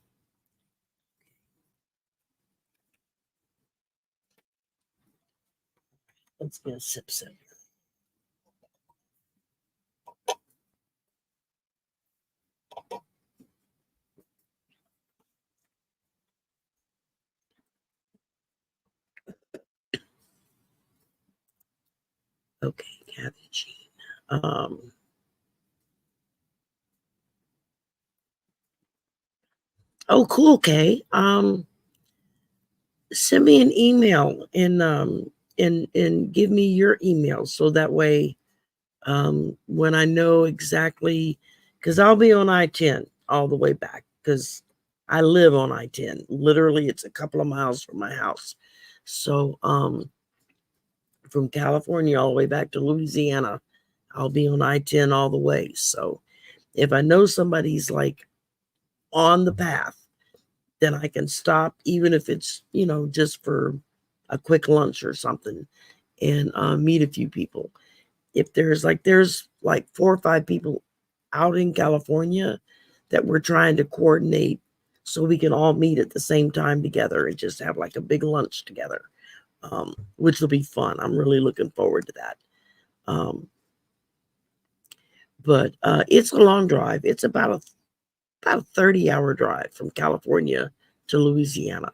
Let's get a sip. Okay, Kathy Jean. Oh, cool, Kay. Send me an email and give me your email so that way when I know exactly, because I'll be on I-10 all the way back because I live on I-10. Literally, it's a couple of miles from my house. So from California all the way back to Louisiana, I'll be on I-10 all the way. So if I know somebody's like on the path, then I can stop, even if it's, just for a quick lunch or something, and meet a few people. If there's like 4 or 5 people out in California that we're trying to coordinate so we can all meet at the same time together and just have like a big lunch together, which will be fun. I'm really looking forward to that. But it's a long drive. It's about a 30-hour drive from California to Louisiana.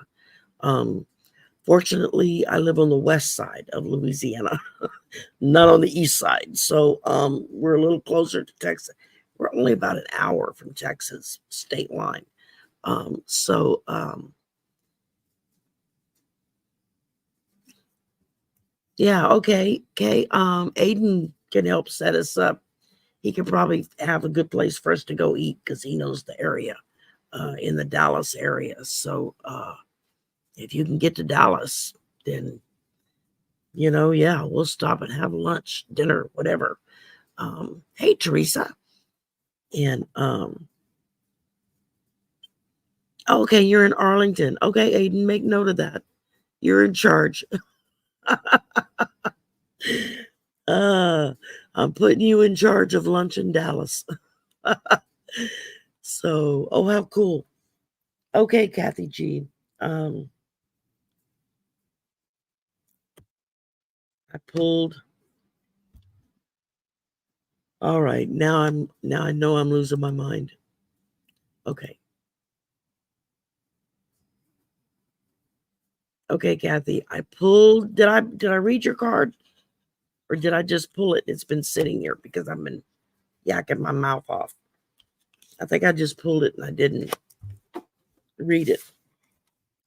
Fortunately, I live on the west side of Louisiana, not on the east side. So we're a little closer to Texas. We're only about an hour from Texas state line. Yeah, okay. Aiden can help set us up. He could probably have a good place for us to go eat because he knows the area in the Dallas area. So if you can get to Dallas, then, yeah, we'll stop and have lunch, dinner, whatever. Hey, Teresa. And, okay, you're in Arlington. Okay, Aiden, make note of that. You're in charge. I'm putting you in charge of lunch in Dallas. So, oh, how cool. Okay, Kathy G. I pulled. All right, now I know I'm losing my mind. Okay. Okay, Kathy, I pulled. Did I read your card? Or did I just pull it? It's been sitting here because I've been yakking my mouth off. I think I just pulled it and I didn't read it.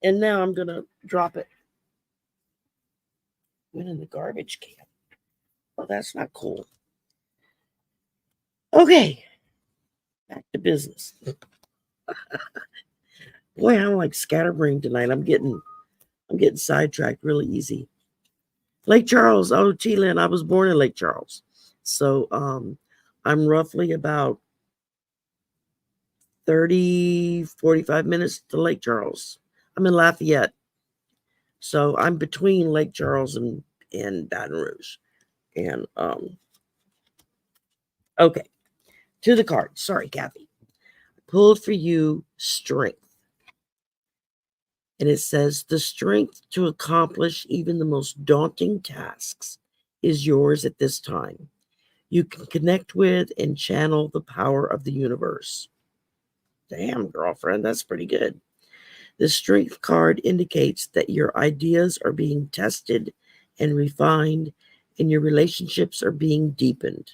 And now I'm gonna drop it. Went in the garbage can. Well, that's not cool. Okay, back to business. Boy, I'm like scatterbrained tonight. I'm getting sidetracked really easy. Lake Charles. Oh, T-Lynn, I was born in Lake Charles. So I'm roughly about 30, 45 minutes to Lake Charles. I'm in Lafayette. So I'm between Lake Charles and Baton Rouge. And okay, to the card. Sorry, Kathy. Pulled for you strength. And it says, the strength to accomplish even the most daunting tasks is yours at this time. You can connect with and channel the power of the universe. Damn, girlfriend, that's pretty good. The strength card indicates that your ideas are being tested and refined, and your relationships are being deepened.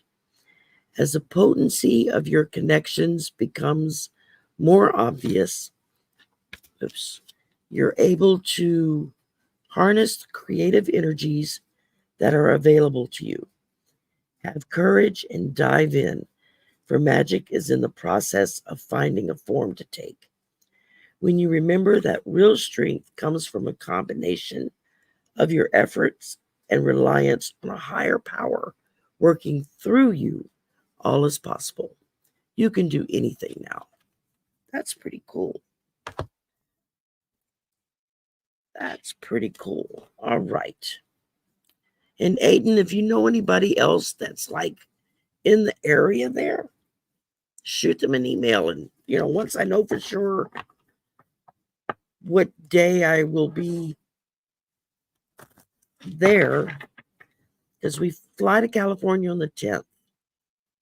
As the potency of your connections becomes more obvious, you're able to harness creative energies that are available to you. Have courage and dive in, for magic is in the process of finding a form to take. When you remember that real strength comes from a combination of your efforts and reliance on a higher power working through you, all is possible. You can do anything now. That's pretty cool. That's pretty cool. All right. And Aiden, if you know anybody else that's like in the area there, shoot them an email. And, once I know for sure what day I will be there, because we fly to California on the 10th,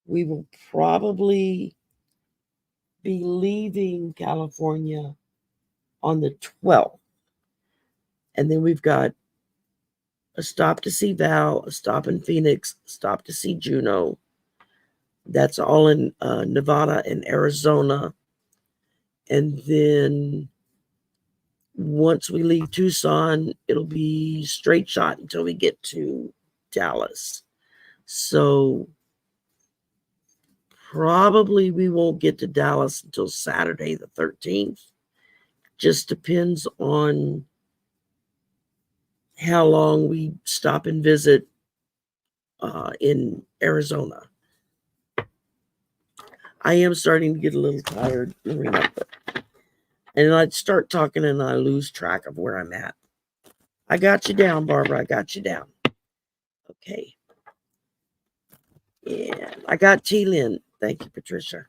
we will probably be leaving California on the 12th. And then we've got a stop to see Val, a stop in Phoenix, a stop to see Juno. That's all in Nevada and Arizona. And then once we leave Tucson, it'll be straight shot until we get to Dallas. So probably we won't get to Dallas until Saturday the 13th. Just depends on how long we stop and visit in Arizona. I am starting to get a little tired, Marina, and I'd start talking and I lose track of where I'm at. I got you down, Barbara. I got you down. Okay. Yeah, I got T-Lynn. Thank you, Patricia.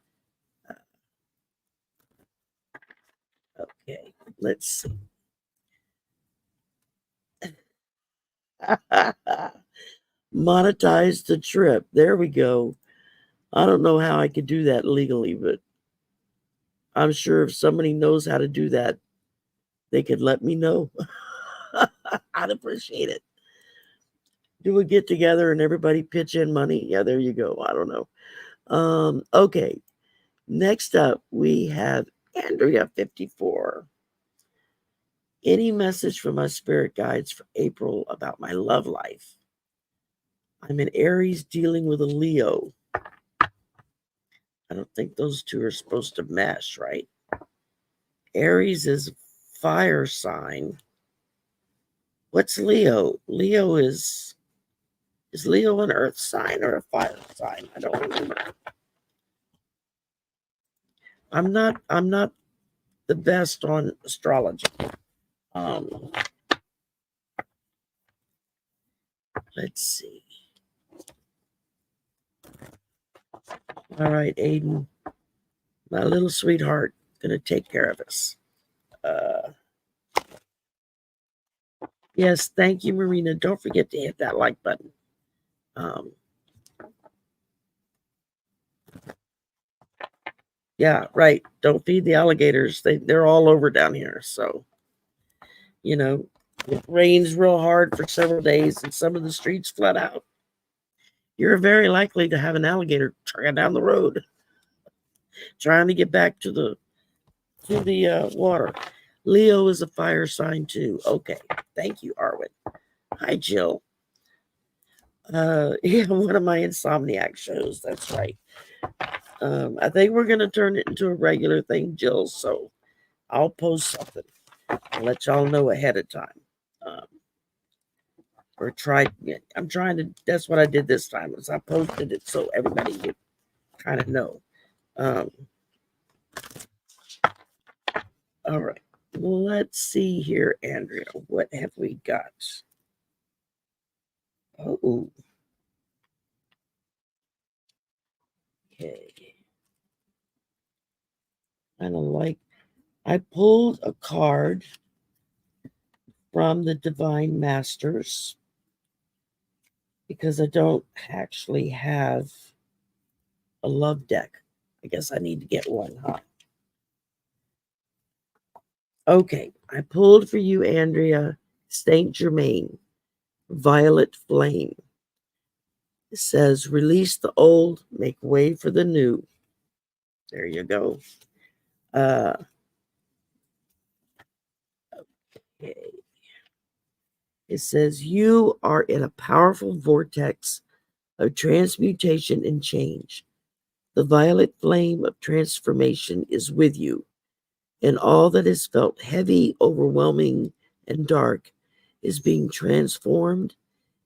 Okay, let's see. Monetize the trip. There we go. I don't know how I could do that legally, but I'm sure if somebody knows how to do that, they could let me know. I'd appreciate it. Do a get together and everybody pitch in money? Yeah, there you go. I don't know. Okay. Next up, we have Andrea 54. Any message from my spirit guides for April about my love life? I'm an Aries dealing with a Leo. I don't think those two are supposed to mesh, right? Aries is fire sign. What's Leo? Leo is Leo an earth sign or a fire sign? I don't remember. I'm not the best on astrology. Let's see. All right, Aiden, my little sweetheart, gonna take care of us. Yes, thank you, Marina. Don't forget to hit that like button. Yeah, right. Don't feed the alligators. They're all over down here. So, it rains real hard for several days and some of the streets flood out. You're very likely to have an alligator trying down the road, trying to get back to the water. Leo is a fire sign too. Okay, thank you, Arwen. Hi, Jill. Yeah, one of my insomniac shows. That's right. I think we're gonna turn it into a regular thing, Jill. So I'll post something. I'll let y'all know ahead of time. Or try. I'm trying to. That's what I did this time. Was I posted it so everybody would kind of know. All right. Let's see here, Andrea. What have we got? Oh. Okay. Kind of like I pulled a card from the Divine Masters because I don't actually have a love deck. I guess I need to get one, huh? Okay, I pulled for you, Andrea, Saint Germain, Violet Flame. It says, release the old, make way for the new. There you go. Okay. It says, you are in a powerful vortex of transmutation and change. The violet flame of transformation is with you, and all that is felt heavy, overwhelming, and dark is being transformed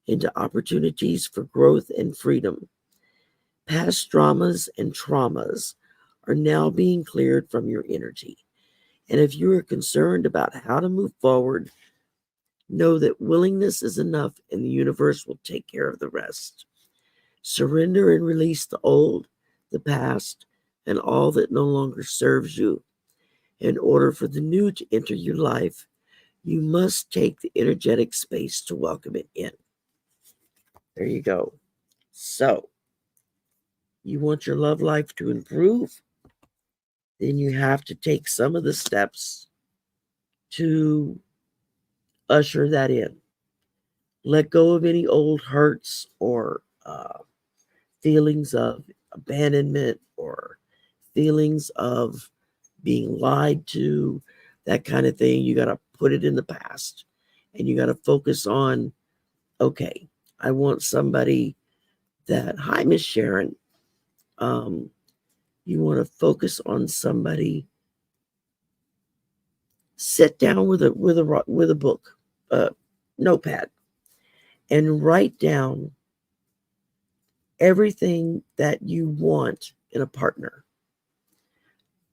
into opportunities for growth and freedom. Past dramas and traumas are now being cleared from your energy. And if you are concerned about how to move forward, know that willingness is enough and the universe will take care of the rest. Surrender and release the old, the past, and all that no longer serves you. In order for the new to enter your life, you must take the energetic space to welcome it in. There you go. So, you want your love life to improve? Then you have to take some of the steps to usher that in. Let go of any old hurts or feelings of abandonment or feelings of being lied to, that kind of thing. You got to put it in the past and you got to focus on, okay, I want somebody that, hi, Miss Sharon. You want to focus on somebody. Sit down with a book, notepad, and write down everything that you want in a partner.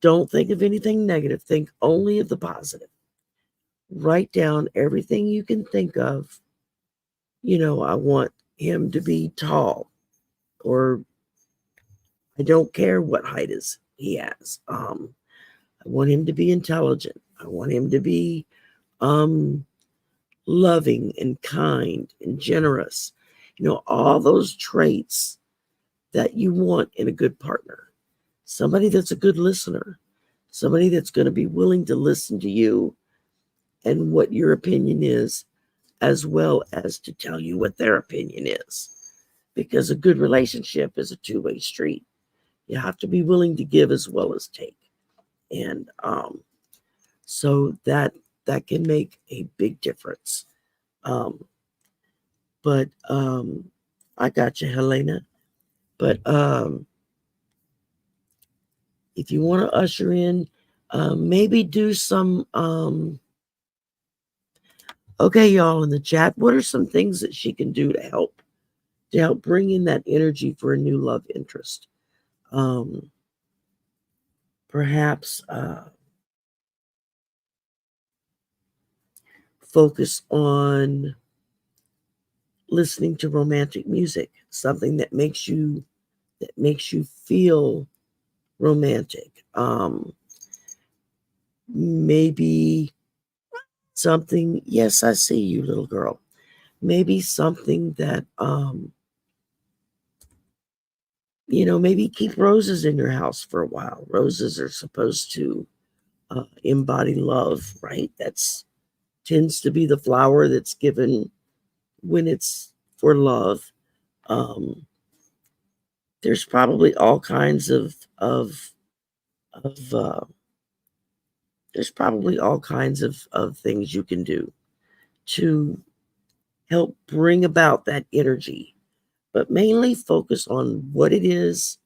Don't think of anything negative. Think only of the positive. Write down everything you can think of. I want him to be tall, or I don't care what height he has. I want him to be intelligent. I want him to be loving and kind and generous. All those traits that you want in a good partner. Somebody that's a good listener. Somebody that's going to be willing to listen to you and what your opinion is, as well as to tell you what their opinion is. Because a good relationship is a two-way street. You have to be willing to give as well as take. And so that can make a big difference. But I got you, Helena. But if you want to usher in, maybe do some, okay, y'all in the chat, what are some things that she can do to help bring in that energy for a new love interest? Perhaps focus on listening to romantic music, something that makes you feel romantic. Maybe something, yes, I see you, little girl. Maybe something that maybe keep roses in your house for a while. Roses are supposed to embody love, right? That's tends to be the flower that's given when it's for love. There's probably all kinds of there's probably all kinds of things you can do to help bring about that energy, but mainly focus on what it is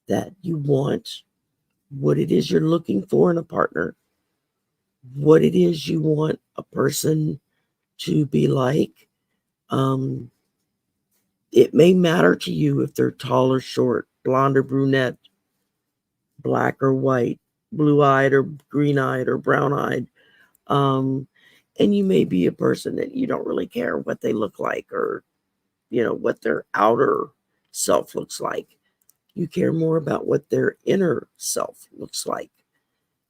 that you want, what it is you're looking for in a partner, what it is you want a person to be like. It may matter to you if they're tall or short, blonde or brunette, black or white, blue-eyed or green-eyed or brown-eyed. And you may be a person that you don't really care what they look like or, what their outer self looks like. You care more about what their inner self looks like.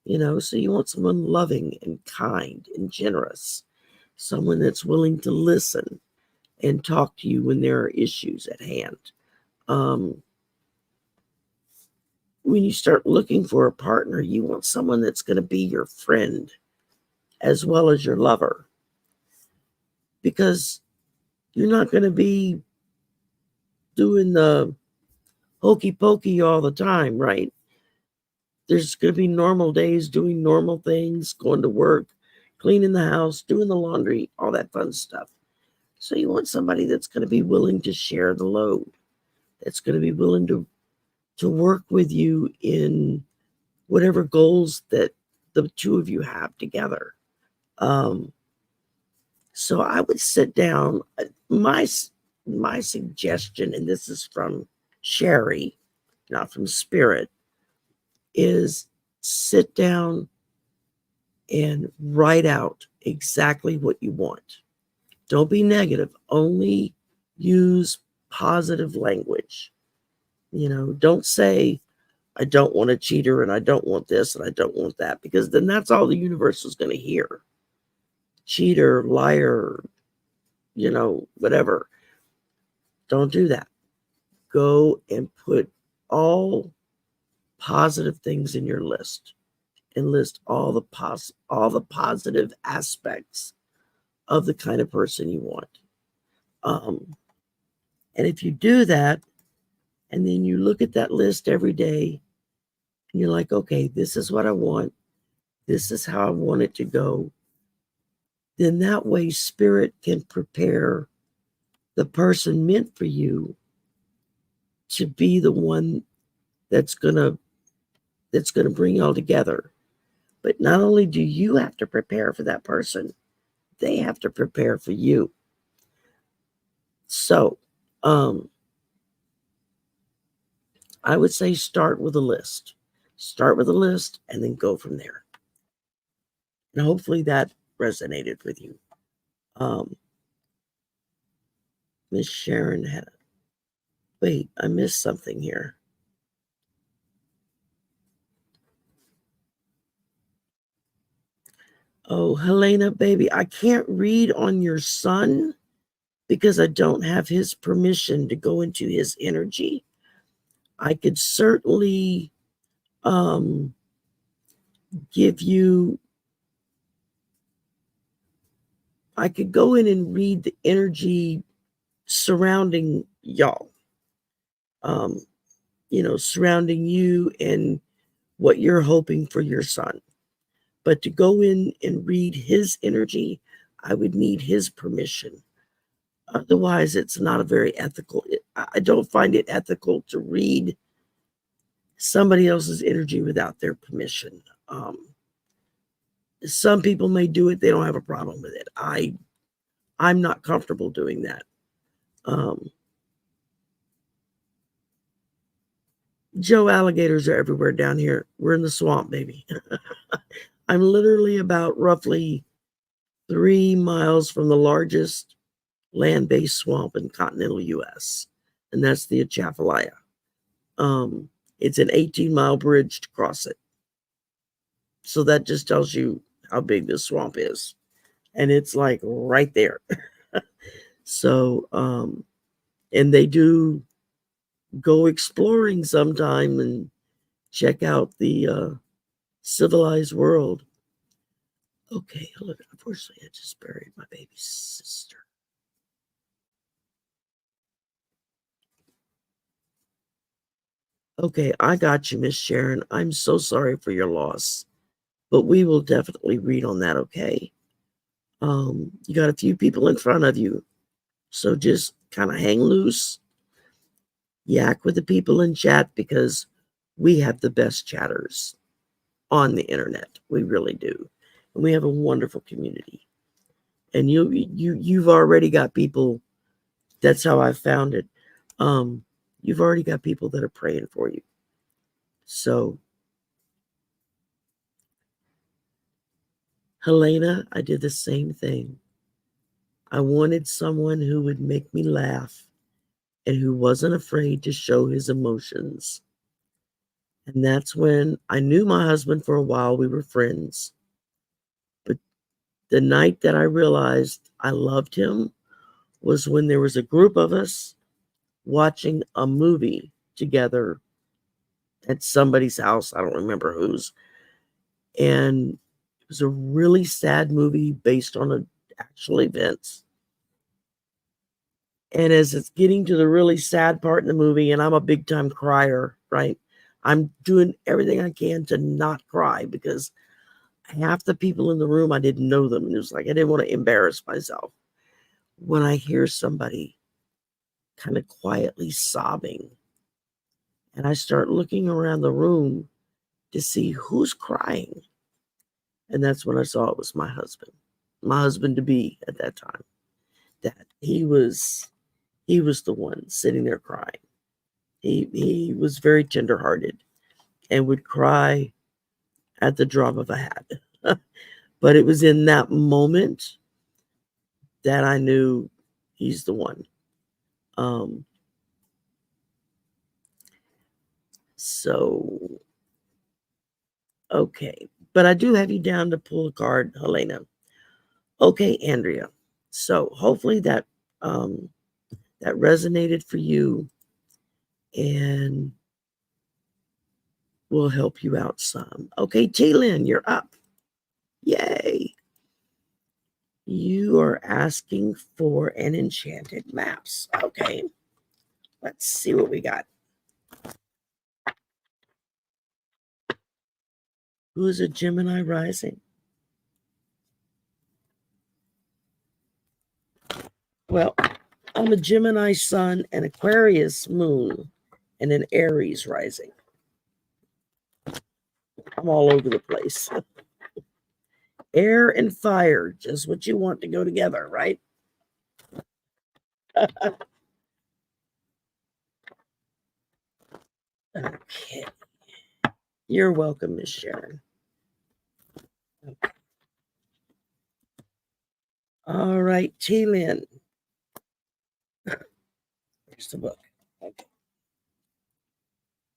So you want someone loving and kind and generous, someone that's willing to listen and talk to you when there are issues at hand. When you start looking for a partner, you want someone that's going to be your friend as well as your lover, because you're not going to be doing the hokey pokey all the time, right? There's going to be normal days doing normal things, going to work, cleaning the house, doing the laundry, all that fun stuff. So you want somebody that's going to be willing to share the load, that's going to be willing to work with you in whatever goals that the two of you have together. So I would sit down. My suggestion, and this is from Sherry, not from Spirit, is sit down and write out exactly what you want. Don't be negative. Only use positive language. Don't say, I don't want a cheater and I don't want this and I don't want that, because then that's all the universe is going to hear. Cheater, liar, whatever. Don't do that. Go and put all positive things in your list and list all the positive aspects of the kind of person you want. And if you do that, and then you look at that list every day, and you're like, okay, this is what I want. This is how I want it to go. Then that way Spirit can prepare the person meant for you to be the one that's gonna bring you all together. But not only do you have to prepare for that person, they have to prepare for you. So I would say start with a list. Start with a list and then go from there. And hopefully that resonated with you. Miss Sharon had wait, I missed something here. Oh, Helena, baby, I can't read on your son because I don't have his permission to go into his energy. I could certainly give you, I could go in and read the energy surrounding y'all, surrounding you and what you're hoping for your son. But to go in and read his energy, I would need his permission. Otherwise, it's not a very ethical. I don't find it ethical to read somebody else's energy without their permission. Some people may do it; they don't have a problem with it. I'm not comfortable doing that. Joe, alligators are everywhere down here. We're in the swamp, baby. I'm literally about roughly 3 miles from the largest land-based swamp in continental U.S., and that's the Atchafalaya. It's an 18-mile bridge to cross it. So that just tells you how big this swamp is. And it's like right there. So, and they do go exploring sometime and check out the civilized world. Okay, look, unfortunately, I just buried my baby sister. Okay, I got you, Miss Sharon. I'm so sorry for your loss, but we will definitely read on that, okay? You got a few people in front of you, so just kind of hang loose, yak with the people in chat, because we have the best chatters on the internet. We really do. And we have a wonderful community. And you've already got people. That's how I found it. You've already got people that are praying for you. So, Helena, I did the same thing. I wanted someone who would make me laugh and who wasn't afraid to show his emotions. And that's when I knew my husband for a while. We were friends. But the night that I realized I loved him was when there was a group of us watching a movie together at somebody's house. I don't remember whose. And it was a really sad movie based on an actual event. And as it's getting to the really sad part in the movie, and I'm a big time crier, right? I'm doing everything I can to not cry because half the people in the room, I didn't know them. And it was like, I didn't want to embarrass myself. When I hear somebody kind of quietly sobbing, and I start looking around the room to see who's crying. And that's when I saw it was my husband to be at that time, that he was the one sitting there crying. He was very tenderhearted and would cry at the drop of a hat. But it was in that moment that I knew he's the one. So, okay. But I do have you down to pull a card, Helena. Okay, Andrea. So hopefully that that resonated for you and will help you out some. Okay, T-Lynn, you're up. Yay. You are asking for an enchanted maps. Okay. Let's see what we got. Who is a Gemini rising? Well, I'm a Gemini sun, an Aquarius moon, and an Aries rising. I'm all over the place. Air and fire, just what you want to go together, right? Okay. You're welcome, Miss Sharon. Okay. All right, T-Lynn. Here's the book. Okay.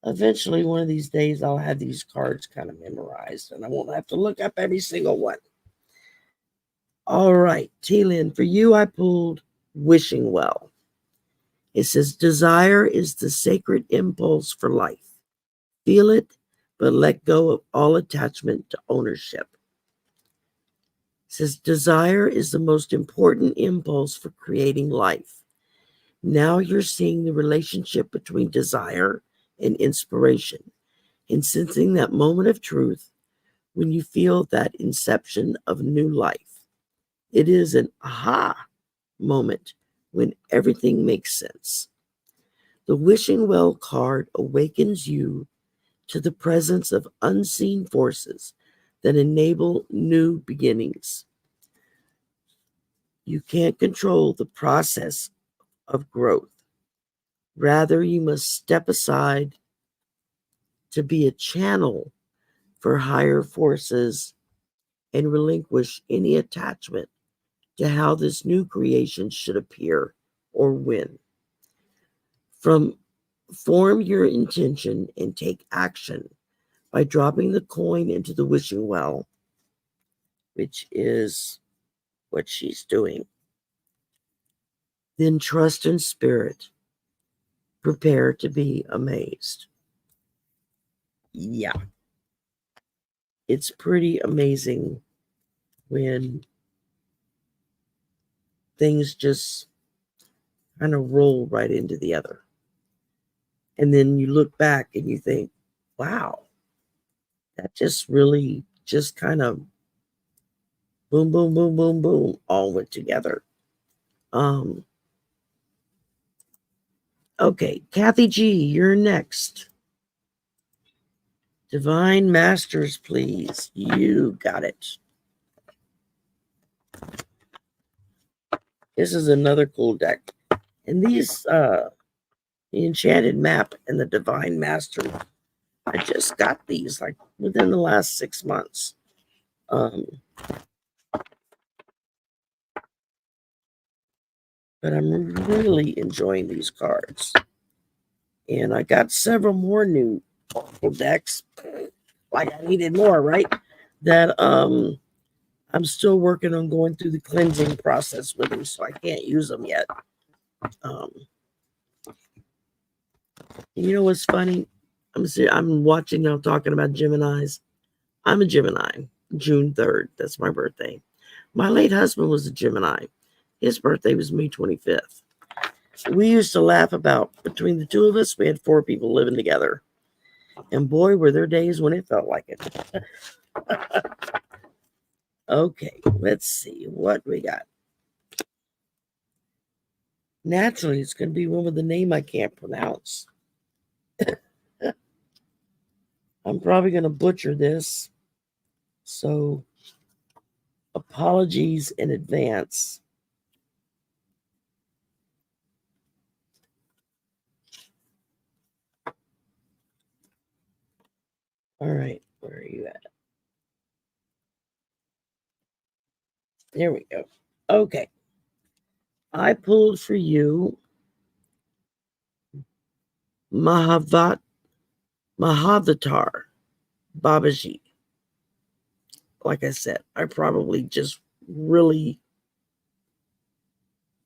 Eventually, one of these days, I'll have these cards kind of memorized, and I won't have to look up every single one. All right, T-Lynn, for you, I pulled Wishing Well. It says, desire is the sacred impulse for life. Feel it, but let go of all attachment to ownership. It says, desire is the most important impulse for creating life. Now you're seeing the relationship between desire and inspiration, and sensing that moment of truth when you feel that inception of new life. It is an aha moment when everything makes sense. The Wishing Well card awakens you to the presence of unseen forces that enable new beginnings. You can't control the process of growth. Rather, you must step aside to be a channel for higher forces and relinquish any attachment to how this new creation should appear or win. Form your intention and take action by dropping the coin into the wishing well, which is what she's doing. Then trust in spirit. Prepare to be amazed. Yeah. It's pretty amazing when things just kind of roll right into the other. And then you look back and you think, wow, that just really just kind of boom, boom, boom, boom, boom, all went together. Okay, Kathy G, you're next. Divine Masters, please. You got it. This is another cool deck. And these, the Enchanted Map and the Divine Master, I just got these like within the last 6 months. But I'm really enjoying these cards. And I got several more new decks. Like I needed more, right? That I'm still working on going through the cleansing process with them, so I can't use them yet. You know what's funny? I'm watching now talking about Geminis. I'm a Gemini, June 3rd. That's my birthday. My late husband was a Gemini. His birthday was May 25th. We used to laugh about, between the two of us, we had 4 people living together. And boy, were there days when it felt like it. Okay, let's see what we got. Naturally, it's going to be one with a name I can't pronounce. I'm probably going to butcher this. So, apologies in advance. All right, where are you at? There we go. Okay. I pulled for you Mahavatar Babaji. Like I said, I probably just really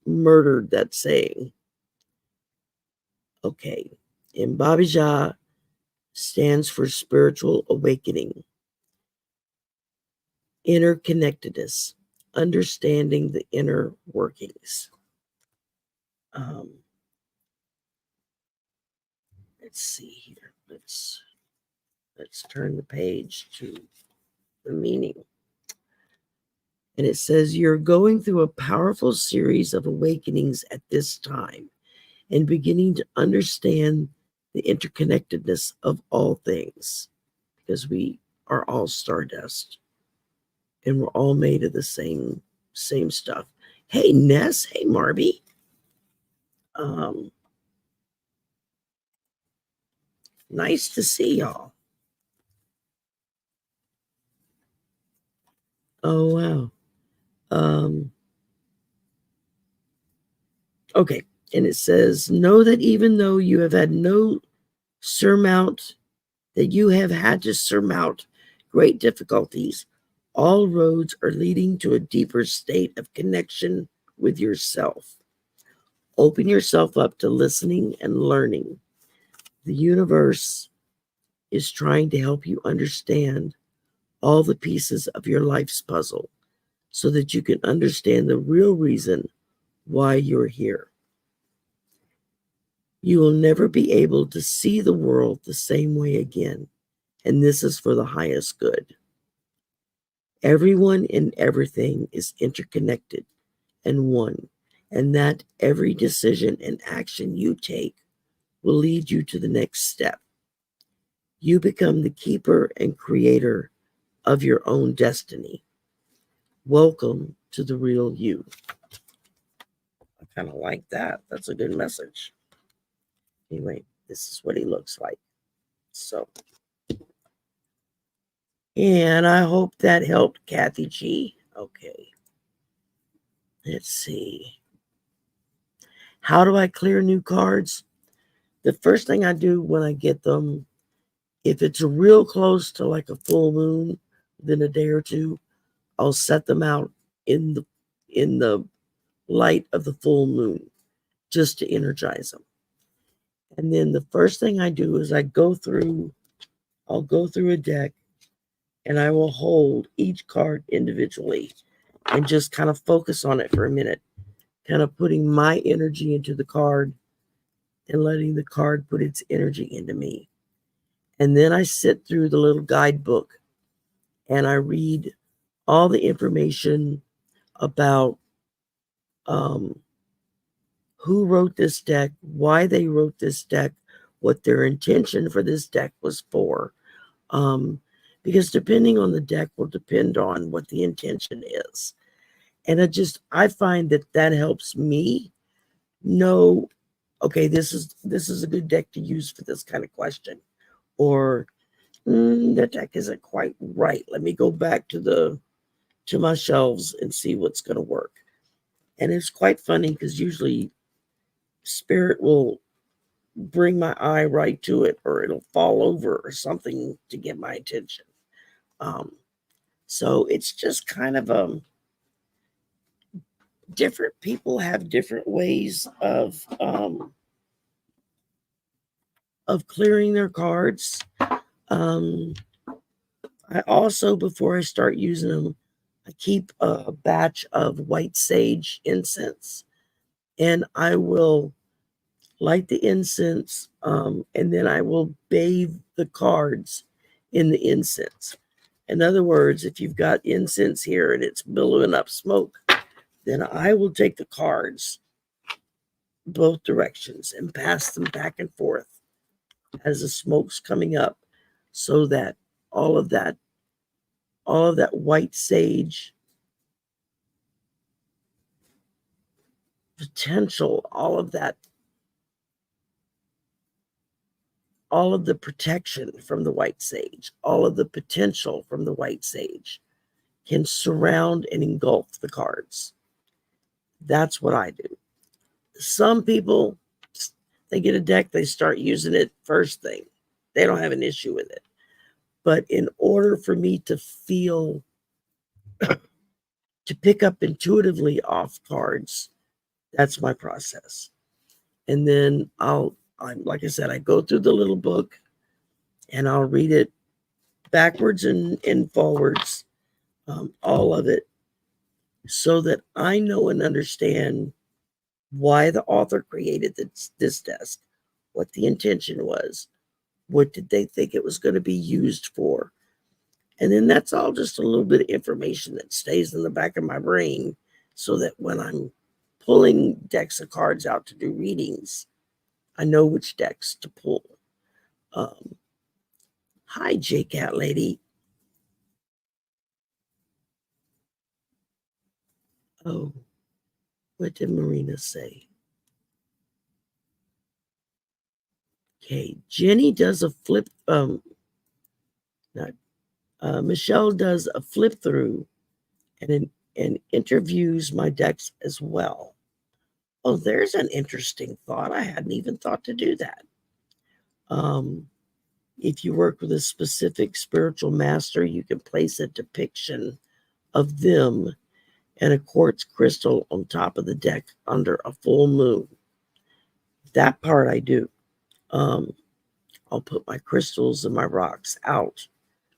murdered that saying. Okay. And Babaji stands for spiritual awakening, interconnectedness, understanding the inner workings. Let's see here. Let's turn the page to the meaning. And it says, you're going through a powerful series of awakenings at this time and beginning to understand the interconnectedness of all things, because we are all stardust and we're all made of the same stuff. Hey, Ness. Hey, Marby. Nice to see y'all. Oh, wow. Okay. And it says, know that even though you have had that you have had to surmount great difficulties, all roads are leading to a deeper state of connection with yourself. Open yourself up to listening and learning. The universe is trying to help you understand all the pieces of your life's puzzle so that you can understand the real reason why you're here. You will never be able to see the world the same way again, and this is for the highest good. Everyone and everything is interconnected and one, and that every decision and action you take will lead you to the next step. You become the keeper and creator of your own destiny. Welcome to the real you. I kind of like that. That's a good message. Anyway, this is what he looks like. So, and I hope that helped, Kathy G. Okay. Let's see. How do I clear new cards? The first thing I do when I get them, if it's real close to like a full moon, within a day or two, I'll set them out in the light of the full moon just to energize them. And then the first thing I do is I'll go through a deck and I will hold each card individually and just kind of focus on it for a minute, kind of putting my energy into the card and letting the card put its energy into me. And then I sit through the little guidebook and I read all the information about who wrote this deck, why they wrote this deck, what their intention for this deck was for. Because depending on the deck will depend on what the intention is. And I find that helps me know, okay, this is a good deck to use for this kind of question. Or the deck isn't quite right. Let me go back to my shelves and see what's going to work. And it's quite funny because usually spirit will bring my eye right to it, or it'll fall over or something to get my attention. So it's just kind of different people have different ways of clearing their cards. I also, before I start using them, I keep a batch of white sage incense, and I will light the incense, and then I will bathe the cards in the incense. In other words, if you've got incense here and it's billowing up smoke, then I will take the cards both directions and pass them back and forth as the smoke's coming up, so that all of that white sage potential, all of the protection from the white sage, all of the potential from the white sage can surround and engulf the cards. That's what I do. Some people, they get a deck, they start using it first thing. They don't have an issue with it. But in order for me to feel, to pick up intuitively off cards, that's my process. And then like I said, I go through the little book and I'll read it backwards and forwards, all of it, so that I know and understand why the author created this desk, what the intention was, what did they think it was going to be used for. And then that's all just a little bit of information that stays in the back of my brain, so that when I'm pulling decks of cards out to do readings, I know which decks to pull. Hi, J-Cat lady. Oh, what did Marina say? Okay, Jenny does a flip. Michelle does a flip through and interviews my decks as well. Oh, there's an interesting thought. I hadn't even thought to do that. If you work with a specific spiritual master, you can place a depiction of them and a quartz crystal on top of the deck under a full moon. That part I do. I'll put my crystals and my rocks out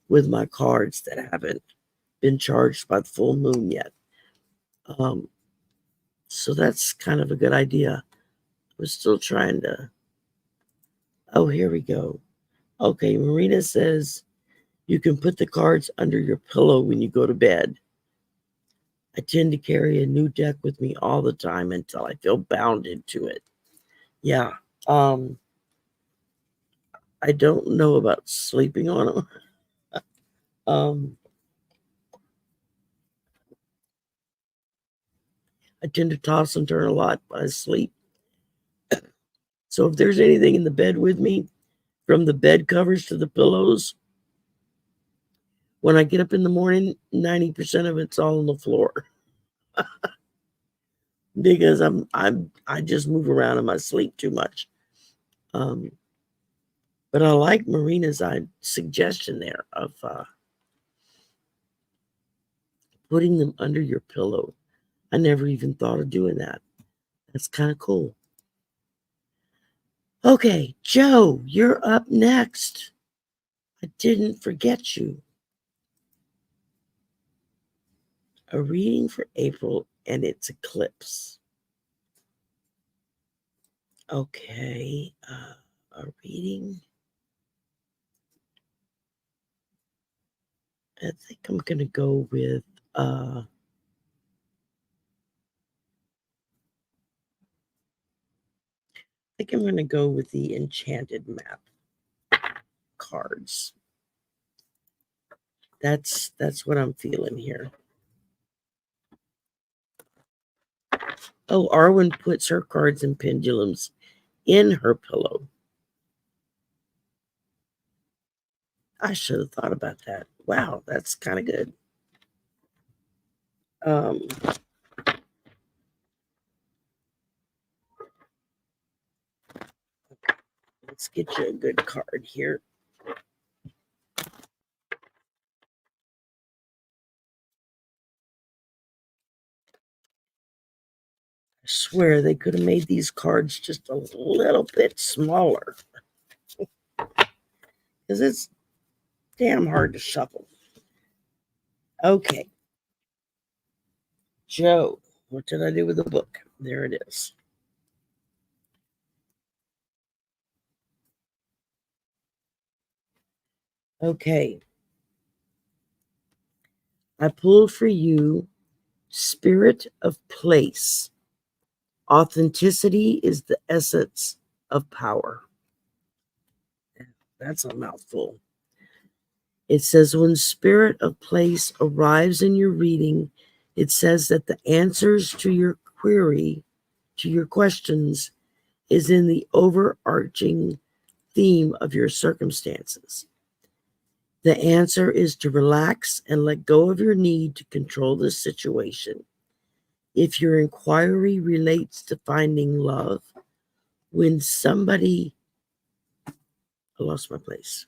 with my cards that haven't been charged by the full moon yet. So that's kind of a good idea. We're still trying to. Oh, here we go. Okay, Marina says you can put the cards under your pillow when you go to bed. I tend to carry a new deck with me all the time until I feel bounded to it. Yeah. I don't know about sleeping on them. I tend to toss and turn a lot when I sleep. So if there's anything in the bed with me, from the bed covers to the pillows, when I get up in the morning, 90% of it's all on the floor. Because I just move around in my sleep too much. But I like Marina's suggestion there of putting them under your pillow. I never even thought of doing that. That's kind of cool. Okay, Joe, you're up next. I didn't forget you. A reading for April and its eclipse. Okay, a reading. I think I'm going to go with I think I'm going to go with the Enchanted Map cards. That's what I'm feeling here. Oh, Arwen puts her cards and pendulums in her pillow. I should have thought about that. Wow, that's kind of good. Let's get you a good card here. I swear they could have made these cards just a little bit smaller. Because it's damn hard to shuffle. Okay. Joe, what did I do with the book? There it is. Okay. I pulled for you Spirit of Place. Authenticity is the essence of power. That's a mouthful. It says, when Spirit of Place arrives in your reading, it says that the answers to your query, to your questions, is in the overarching theme of your circumstances. The answer is to relax and let go of your need to control the situation. If your inquiry relates to finding love, when somebody, I lost my place.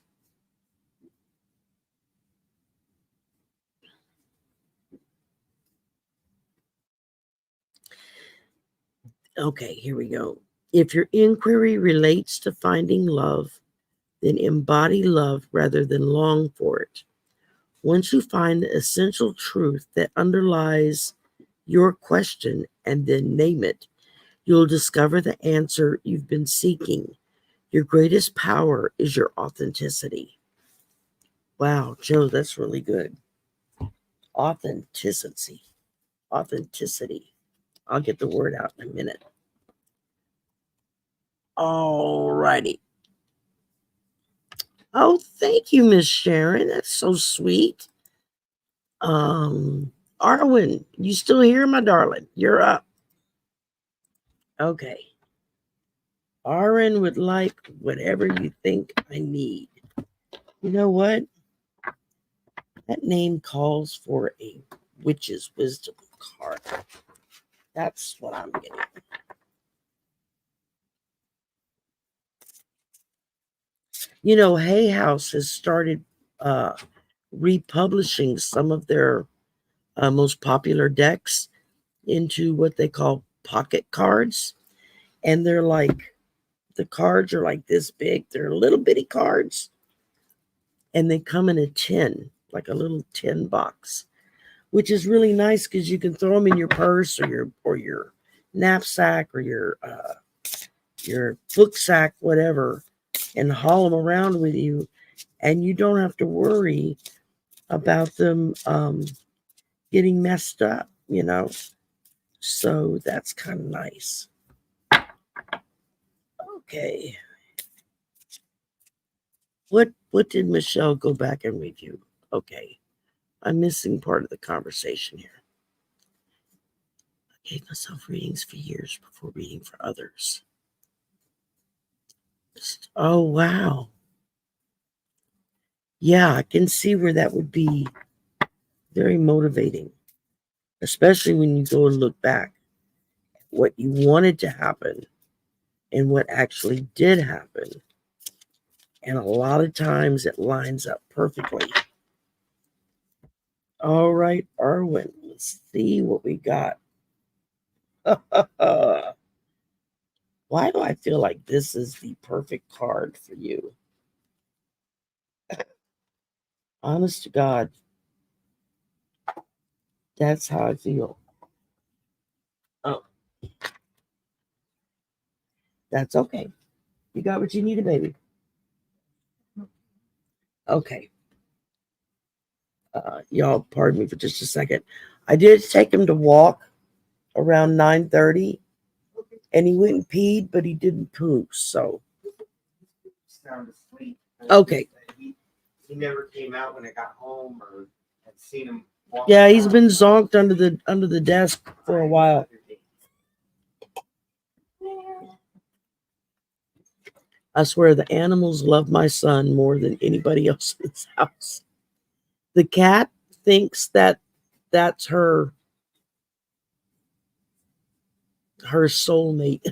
Okay, here we go. If your inquiry relates to finding love, then embody love rather than long for it. Once you find the essential truth that underlies your question and then name it, you'll discover the answer you've been seeking. Your greatest power is your authenticity. Wow, Joe, that's really good. Authenticity. Authenticity. I'll get the word out in a minute. All righty. Oh, thank you, Miss Sharon. That's so sweet. Arwen, you still here, my darling? You're up. Okay. Arwen would like whatever you think I need. You know what? That name calls for a witch's wisdom card. That's what I'm getting. You know, Hay House has started republishing some of their most popular decks into what they call pocket cards. And they're like, the cards are like this big. They're little bitty cards. And they come in a tin, like a little tin box, which is really nice because you can throw them in your purse or your knapsack or your book sack, whatever, and haul them around with you. And you don't have to worry about them getting messed up, you know. So that's kind of nice. Okay. What did Michelle go back and review? Okay. I'm missing part of the conversation here. I gave myself readings for years before reading for others. Oh, wow. Yeah, I can see where that would be very motivating, especially when you go and look back at what you wanted to happen and what actually did happen. And a lot of times it lines up perfectly. All right, Arwen, let's see what we got. Why do I feel like this is the perfect card for you? Honest to God, that's how I feel. Oh, that's okay. You got what you needed, baby. Okay. Y'all, pardon me for just a second. I did take him to walk around 9:30, and he went and peed, but he didn't poo. So, Sound asleep. okay. He never came out when I got home or had seen him. Yeah, he's been zonked under the desk for a while. I swear the animals love my son more than anybody else in his house. The cat thinks that that's her soulmate.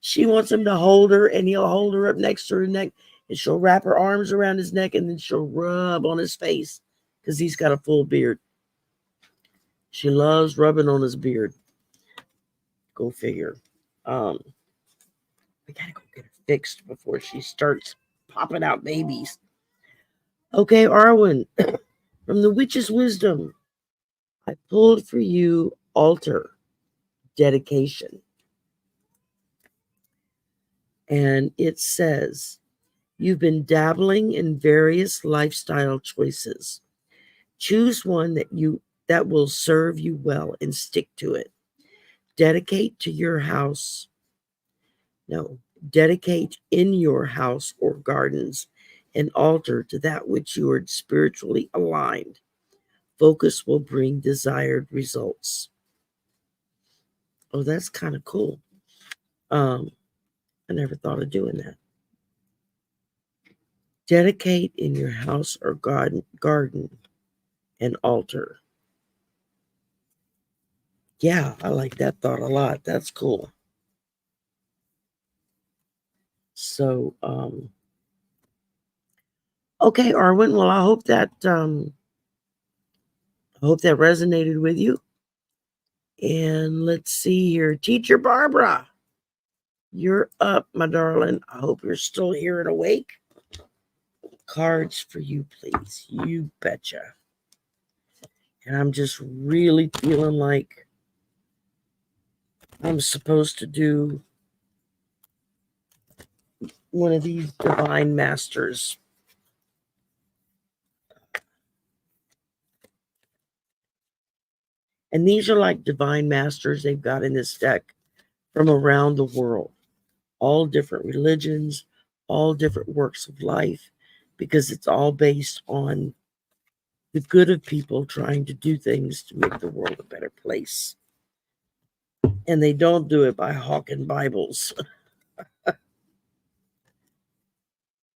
She wants him to hold her, and he'll hold her up next to her neck, and she'll wrap her arms around his neck, and then she'll rub on his face because he's got a full beard. She loves rubbing on his beard. Go figure. We gotta go get her fixed before she starts popping out babies. Okay, Arwen, from the Witch's Wisdom, I pulled for you altar, dedication. And it says, you've been dabbling in various lifestyle choices. Choose one that will serve you well and stick to it. Dedicate in your house or gardens an altar to that which you are spiritually aligned. Focus will bring desired results. Oh, that's kind of cool. I never thought of doing that. Dedicate in your house or garden an altar. Yeah, I like that thought a lot. That's cool. So, okay, Arwen. Well, I hope that resonated with you. And let's see here, Teacher Barbara, you're up, my darling. I hope you're still here and awake. Cards for you, please. You betcha. And I'm just really feeling like I'm supposed to do one of these divine masters. And these are like divine masters they've got in this deck from around the world. All different religions, all different works of life, because it's all based on the good of people trying to do things to make the world a better place. And they don't do it by hawking Bibles.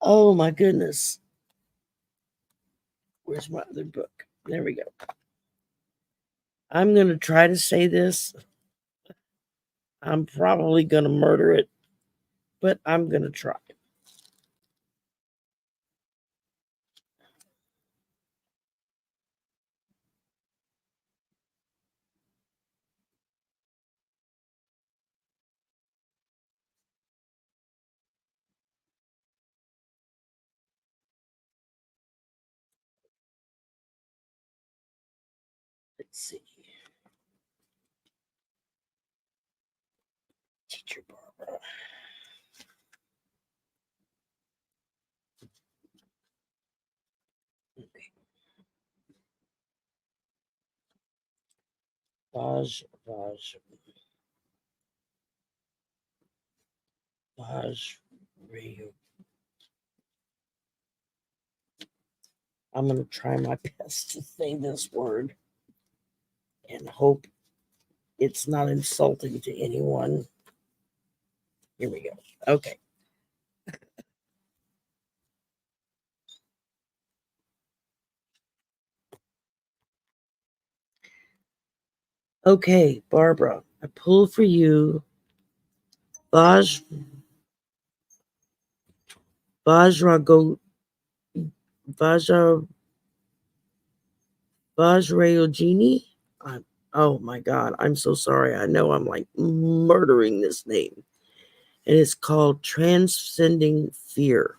Oh my goodness. Where's my other book? There we go. I'm going to try to say this. I'm probably going to murder it, but I'm going to try. Let's see. Teacher Barbara. Okay. Vaj. I'm going to try my best to say this word and hope it's not insulting to anyone. Here we go. Okay. Okay, Barbara, I pull for you Vajrayogini. Oh my God, I'm so sorry. I know I'm like murdering this name. And it's called Transcending Fear.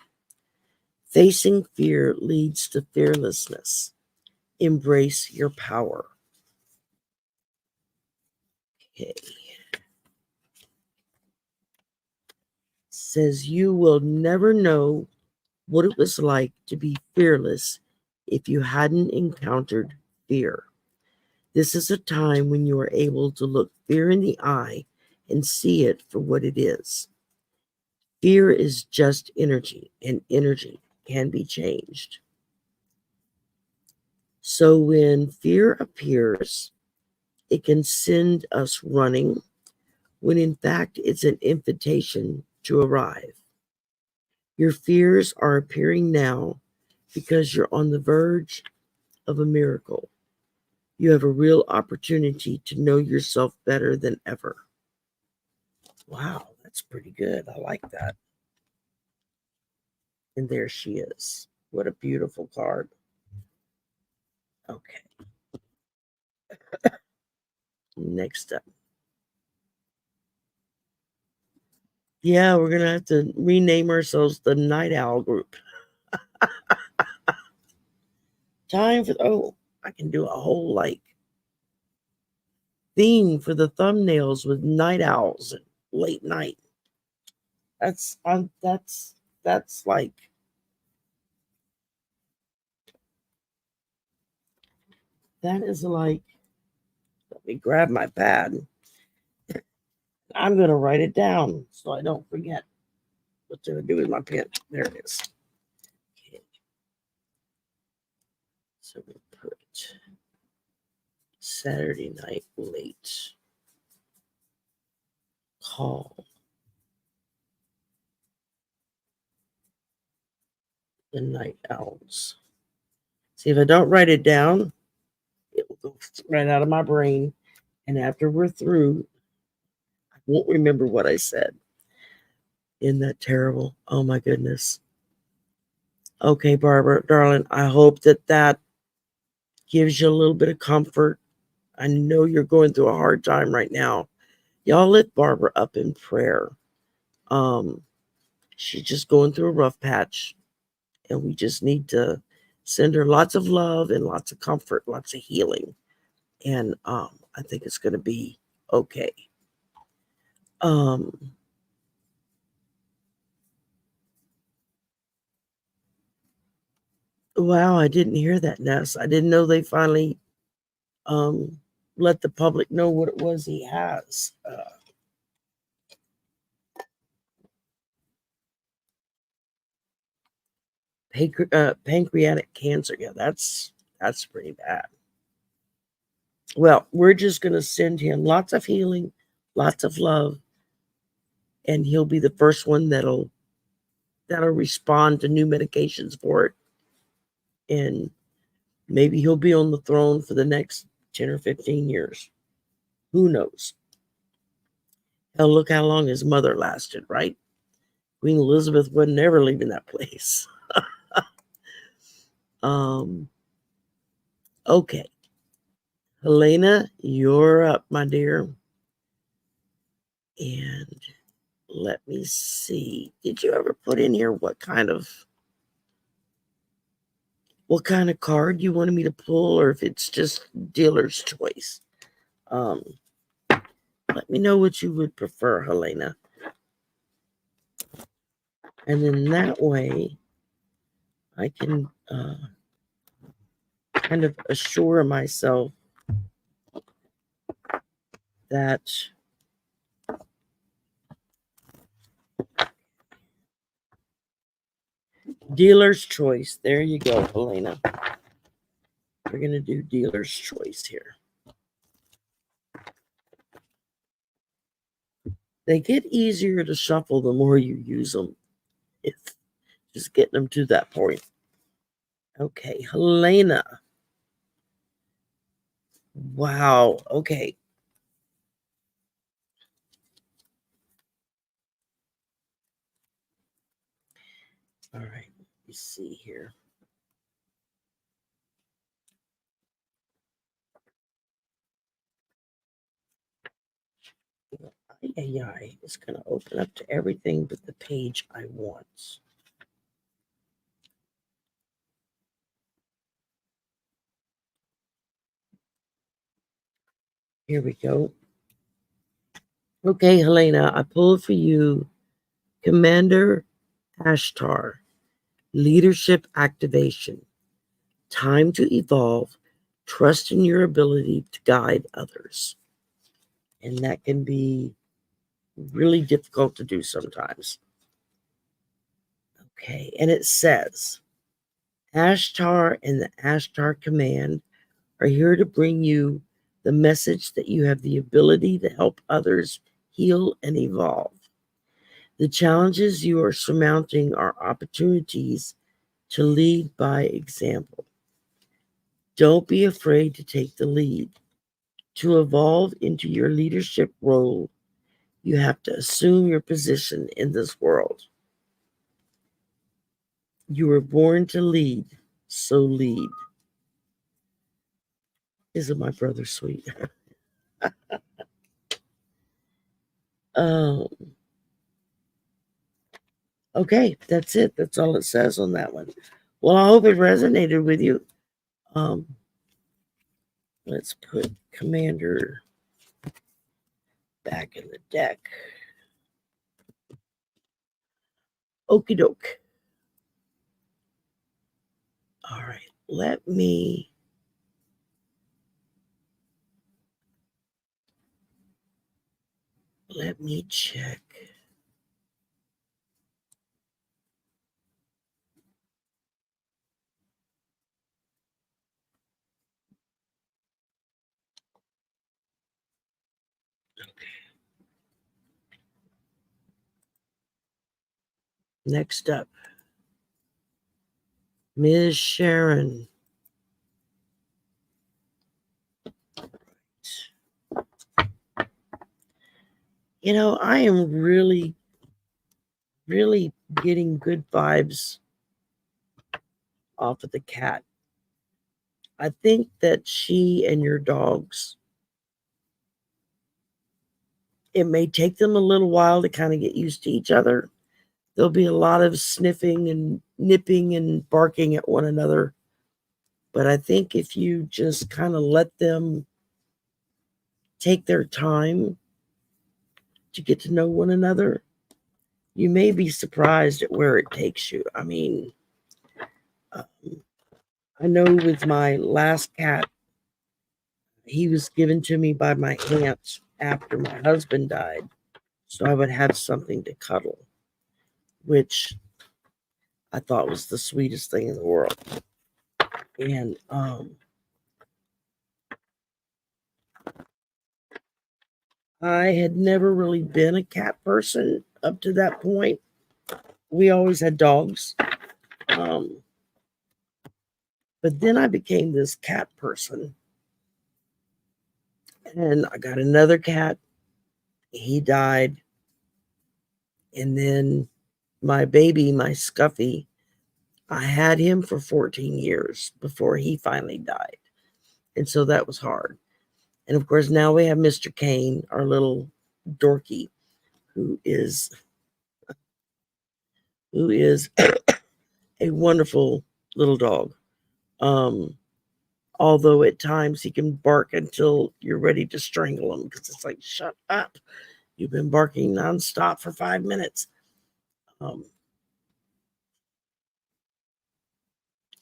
Facing fear leads to fearlessness. Embrace your power. Okay. Says you will never know what it was like to be fearless if you hadn't encountered fear. This is a time when you are able to look fear in the eye and see it for what it is. Fear is just energy, and energy can be changed. So when fear appears, it can send us running, when in fact it's an invitation to arrive. Your fears are appearing now because you're on the verge of a miracle. You have a real opportunity to know yourself better than ever. Wow, that's pretty good. I like that. And there she is. What a beautiful card. Okay. Next up. Yeah, we're going to have to rename ourselves the Night Owl Group. Time for, I can do a whole theme for the thumbnails with night owls and late night. That's like, that is like, let me grab my pad. I'm going to write it down so I don't forget what to do with my pen. There it is. Okay. So we put Saturday night late call the night owls. See, if I don't write it down, it will go right out of my brain. And after we're through, I won't remember what I said. Isn't that terrible? Oh my goodness. Okay, Barbara, darling, I hope that gives you a little bit of comfort. I know you're going through a hard time right now. Y'all lift Barbara up in prayer. She's just going through a rough patch, and we just need to send her lots of love and lots of comfort, lots of healing. And I think it's going to be okay. Wow, I didn't hear that, Ness. I didn't know they finally let the public know what it was he has. Pancreatic cancer. Yeah, that's pretty bad. Well, we're just going to send him lots of healing, lots of love, and he'll be the first one that'll respond to new medications for it. And maybe he'll be on the throne for the next 10 or 15 years. Who knows? Hell, look how long his mother lasted, right? Queen Elizabeth wasn't ever leaving that place. Okay. Helena, you're up, my dear. And let me see. Did you ever put in here what kind of card you wanted me to pull, or if it's just dealer's choice? Let me know what you would prefer, Helena. And then that way I can kind of assure myself that dealer's choice. There you go, Helena. We're going to do dealer's choice here. They get easier to shuffle the more you use them. It's just getting them to that point. Okay, Helena. Wow. Okay. All right. Let me see here. AI is going to open up to everything but the page I want. Here we go. Okay, Helena, I pulled for you Commander Ashtar, Leadership Activation. Time to evolve. Trust in your ability to guide others. And that can be really difficult to do sometimes. Okay, and it says, Ashtar and the Ashtar Command are here to bring you the message that you have the ability to help others heal and evolve. The challenges you are surmounting are opportunities to lead by example. Don't be afraid to take the lead. To evolve into your leadership role, you have to assume your position in this world. You were born to lead, so lead. Isn't my brother sweet? um, okay, that's it. That's all it says on that one. Well, I hope it resonated with you. Let's put Commander back in the deck. Okie doke. All right, let me check. Next up, Ms. Sharon. You know, I am really getting good vibes off of the cat. I think that she and your dogs, it may take them a little while to kind of get used to each other. There'll be a lot of sniffing and nipping and barking at one another. But I think if you just kind of let them take their time to get to know one another, you may be surprised at where it takes you. I mean, I know with my last cat, he was given to me by my aunt after my husband died. So I would have something to cuddle, which I thought was the sweetest thing in the world. And I had never really been a cat person up to that point. We always had dogs. But then I became this cat person. And I got another cat. He died. And then my baby, my Scuffy, I had him for 14 years before he finally died. And so that was hard. And of course, now we have Mr. Kane, our little dorky, who is a wonderful little dog. Although at times he can bark until you're ready to strangle him because it's like, shut up. You've been barking nonstop for 5 minutes.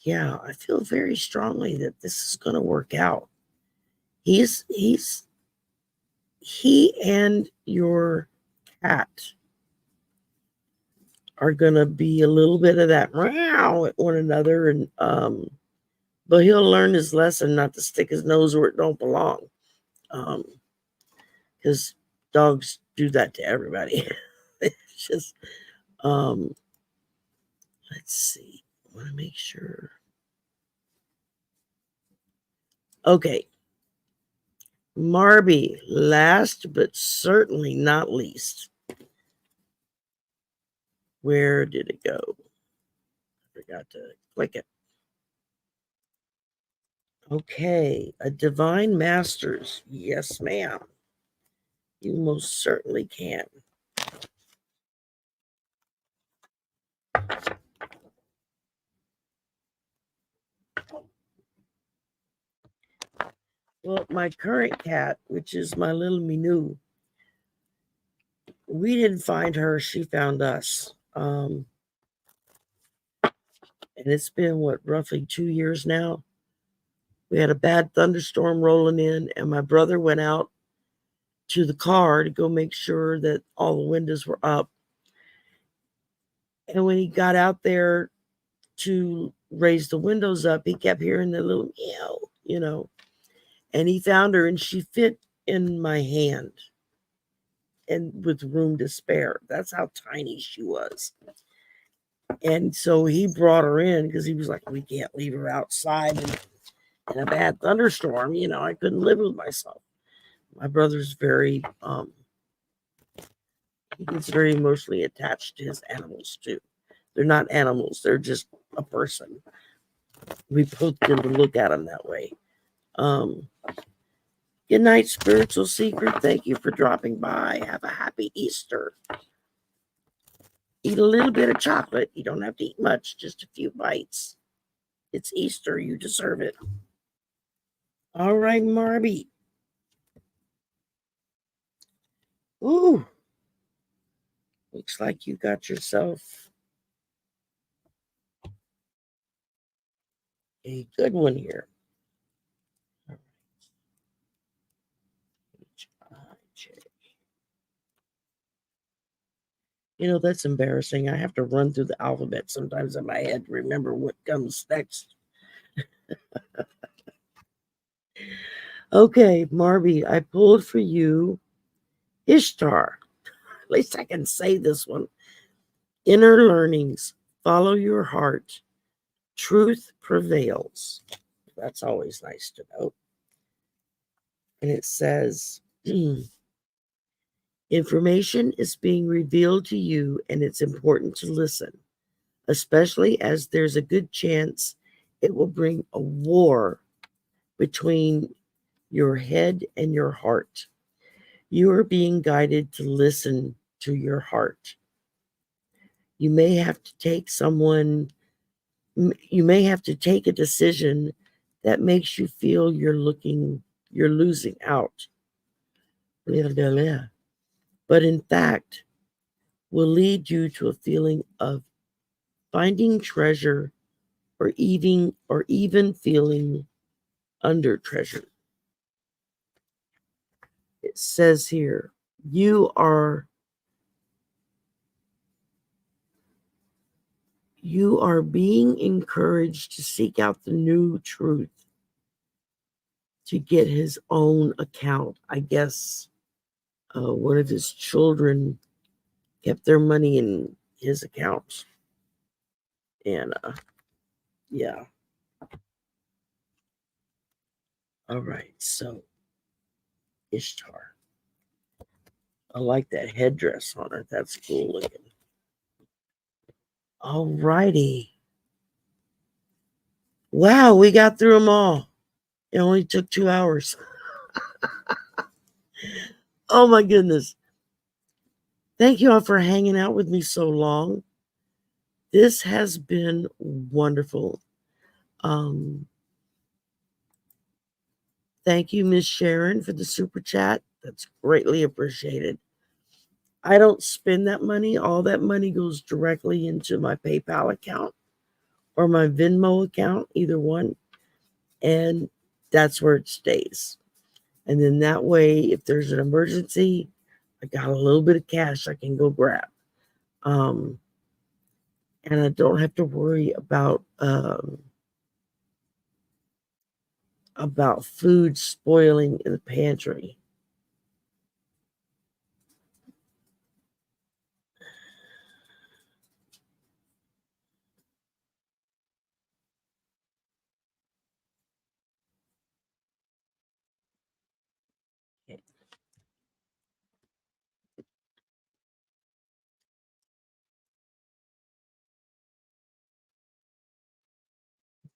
Yeah, I feel very strongly that this is going to work out. He and your cat are going to be a little bit of that meow at one another, and but he'll learn his lesson not to stick his nose where it don't belong, because dogs do that to everybody. It's just let's see, I want to make sure. Okay, Marby, last but certainly not least. Where did it go? I forgot to click it. Okay, a divine masters. Yes, ma'am. You most certainly can. Well, my current cat, which is my little Minou, we didn't find her. She found us. And it's been, roughly 2 years now. We had a bad thunderstorm rolling in, and my brother went out to the car to go make sure that all the windows were up. And when he got out there to raise the windows up, he kept hearing the little meow, and he found her, and she fit in my hand. and with room to spare. That's how tiny she was. And so he brought her in because he was like, we can't leave her outside in a bad thunderstorm. You know, I couldn't live with myself. My brother's very he's very emotionally attached to his animals too. They're not animals, they're just a person. We both tend to look at them that way. Good night, spiritual seeker. Thank you for dropping by. Have a happy Easter. Eat a little bit of chocolate. You don't have to eat much, just a few bites. It's Easter. You deserve it. All right, Marby. Ooh. Looks like you got yourself a good one here. All right. You know, that's embarrassing. I have to run through the alphabet sometimes in my head to remember what comes next. Okay, Marby, I pulled for you Ishtar. At least I can say this one. Inner learnings, follow your heart, truth prevails. That's always nice to know. And it says, information is being revealed to you, and it's important to listen, especially as there's a good chance it will bring a war between your head and your heart. You are being guided to listen to your heart. You may have to take a decision that makes you feel you're losing out. But in fact, will lead you to a feeling of finding treasure or even feeling under treasure. It says here, you are being encouraged to seek out the new truth to get his own account. I guess one of his children kept their money in his account. And yeah. All right, so Ishtar. I like that headdress on her. That's cool looking. All righty. Wow, we got through them all. It only took 2 hours. Oh my goodness. Thank you all for hanging out with me so long. This has been wonderful. Thank you, Miss Sharon, for the super chat. That's greatly appreciated. I don't spend that money. All that money goes directly into my PayPal account or my Venmo account, either one. And that's where it stays. And then that way, if there's an emergency, I got a little bit of cash I can go grab. And I don't have to worry about food spoiling in the pantry. Okay.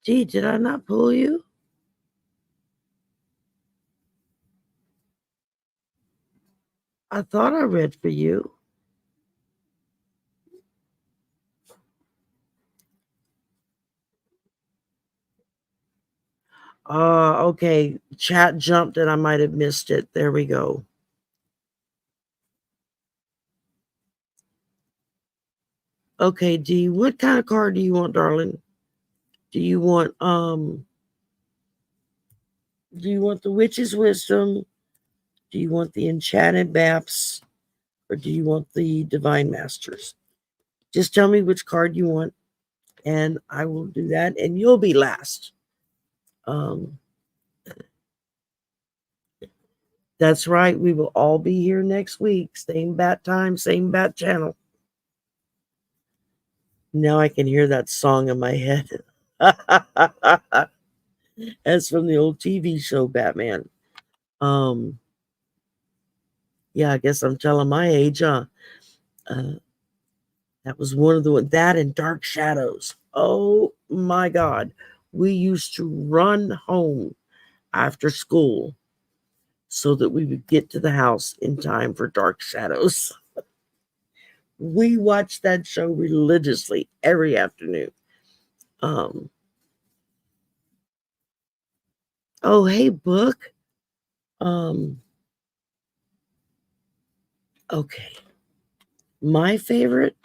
Gee, did I not pull you? I thought I read for you. Okay. Chat jumped and I might have missed it. There we go. Okay, D, what kind of card do you want, darling? Do you want the Witch's Wisdom? Do you want the Enchanted Maps? Or do you want the Divine Masters? Just tell me which card you want, and I will do that, and you'll be last. That's right. We will all be here next week. Same bat time, same bat channel. Now I can hear that song in my head. That's from the old TV show Batman. Yeah, I guess I'm telling my age, huh? That was one of that and Dark Shadows. Oh my God. We used to run home after school so that we would get to the house in time for Dark Shadows. We watched that show religiously every afternoon. Oh, hey, book. Um, okay. My favorite.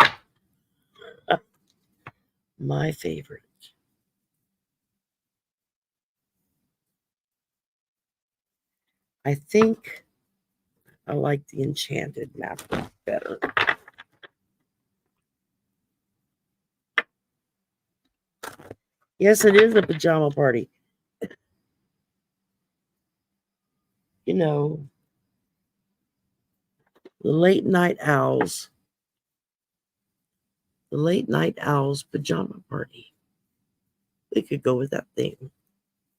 My favorite. I think I like the Enchanted map better. Yes, it is a pajama party. You know, the late night owls pajama party. We could go with that theme.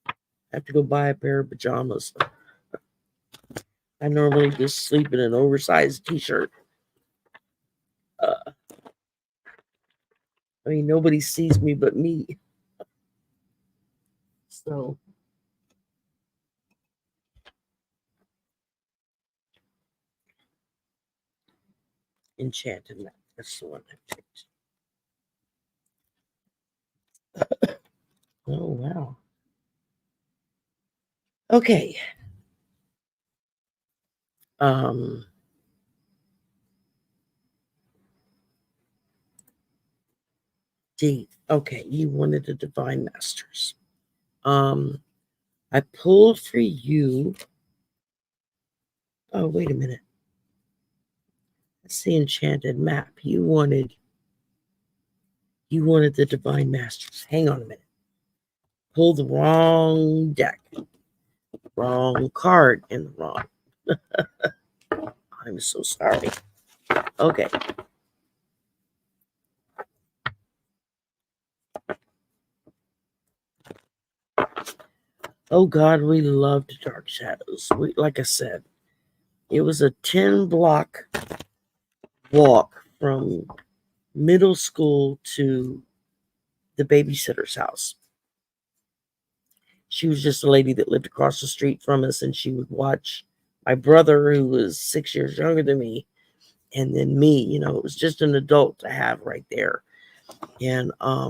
I have to go buy a pair of pajamas. I normally just sleep in an oversized t-shirt. I mean, nobody sees me but me. So, Enchanted map. That's the one I picked. Oh, wow. Okay. D. Okay, you wanted the Divine Masters. I pulled for you. Oh, wait a minute. That's the Enchanted map. You wanted the Divine Masters. Hang on a minute. Pulled the wrong deck. Wrong card in the wrong. I'm so sorry. Okay. Oh God, we loved Dark Shadows. Like I said, it was a 10-block walk from middle school to the babysitter's house. She was just a lady that lived across the street from us, and she would watch my brother, who was 6 years younger than me, and then me. You know, it was just an adult to have right there. And I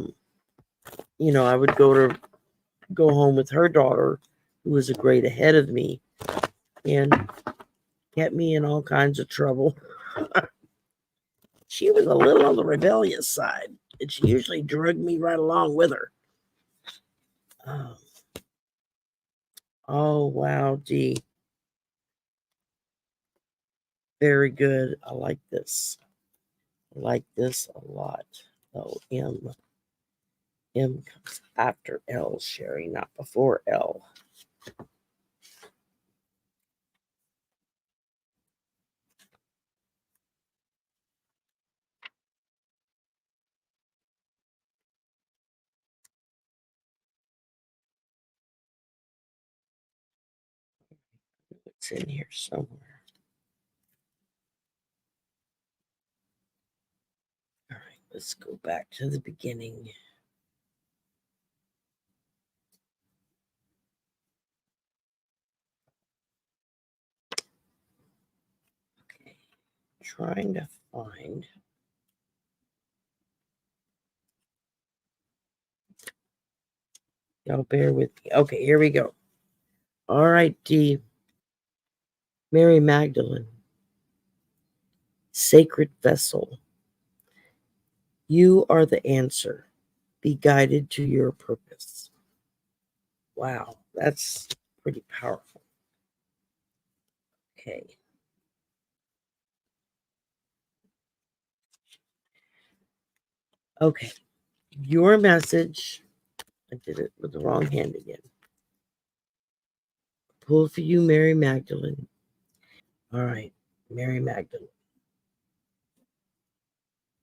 would go home with her daughter, who was a grade ahead of me, and get me in all kinds of trouble. She was a little on the rebellious side, and she usually dragged me right along with her. Oh, wow, gee. Very good. I like this. I like this a lot. Oh, M. M comes after L, Sherry, not before L. It's in here somewhere. All right, let's go back to the beginning. Okay, trying to find. Y'all bear with me. Okay, here we go. All right, D. Mary Magdalene. Sacred vessel. You are the answer. Be guided to your purpose. Wow, that's pretty powerful. Okay. Okay. Your message. I did it with the wrong hand again. Pull for you, Mary Magdalene. All right, Mary Magdalene.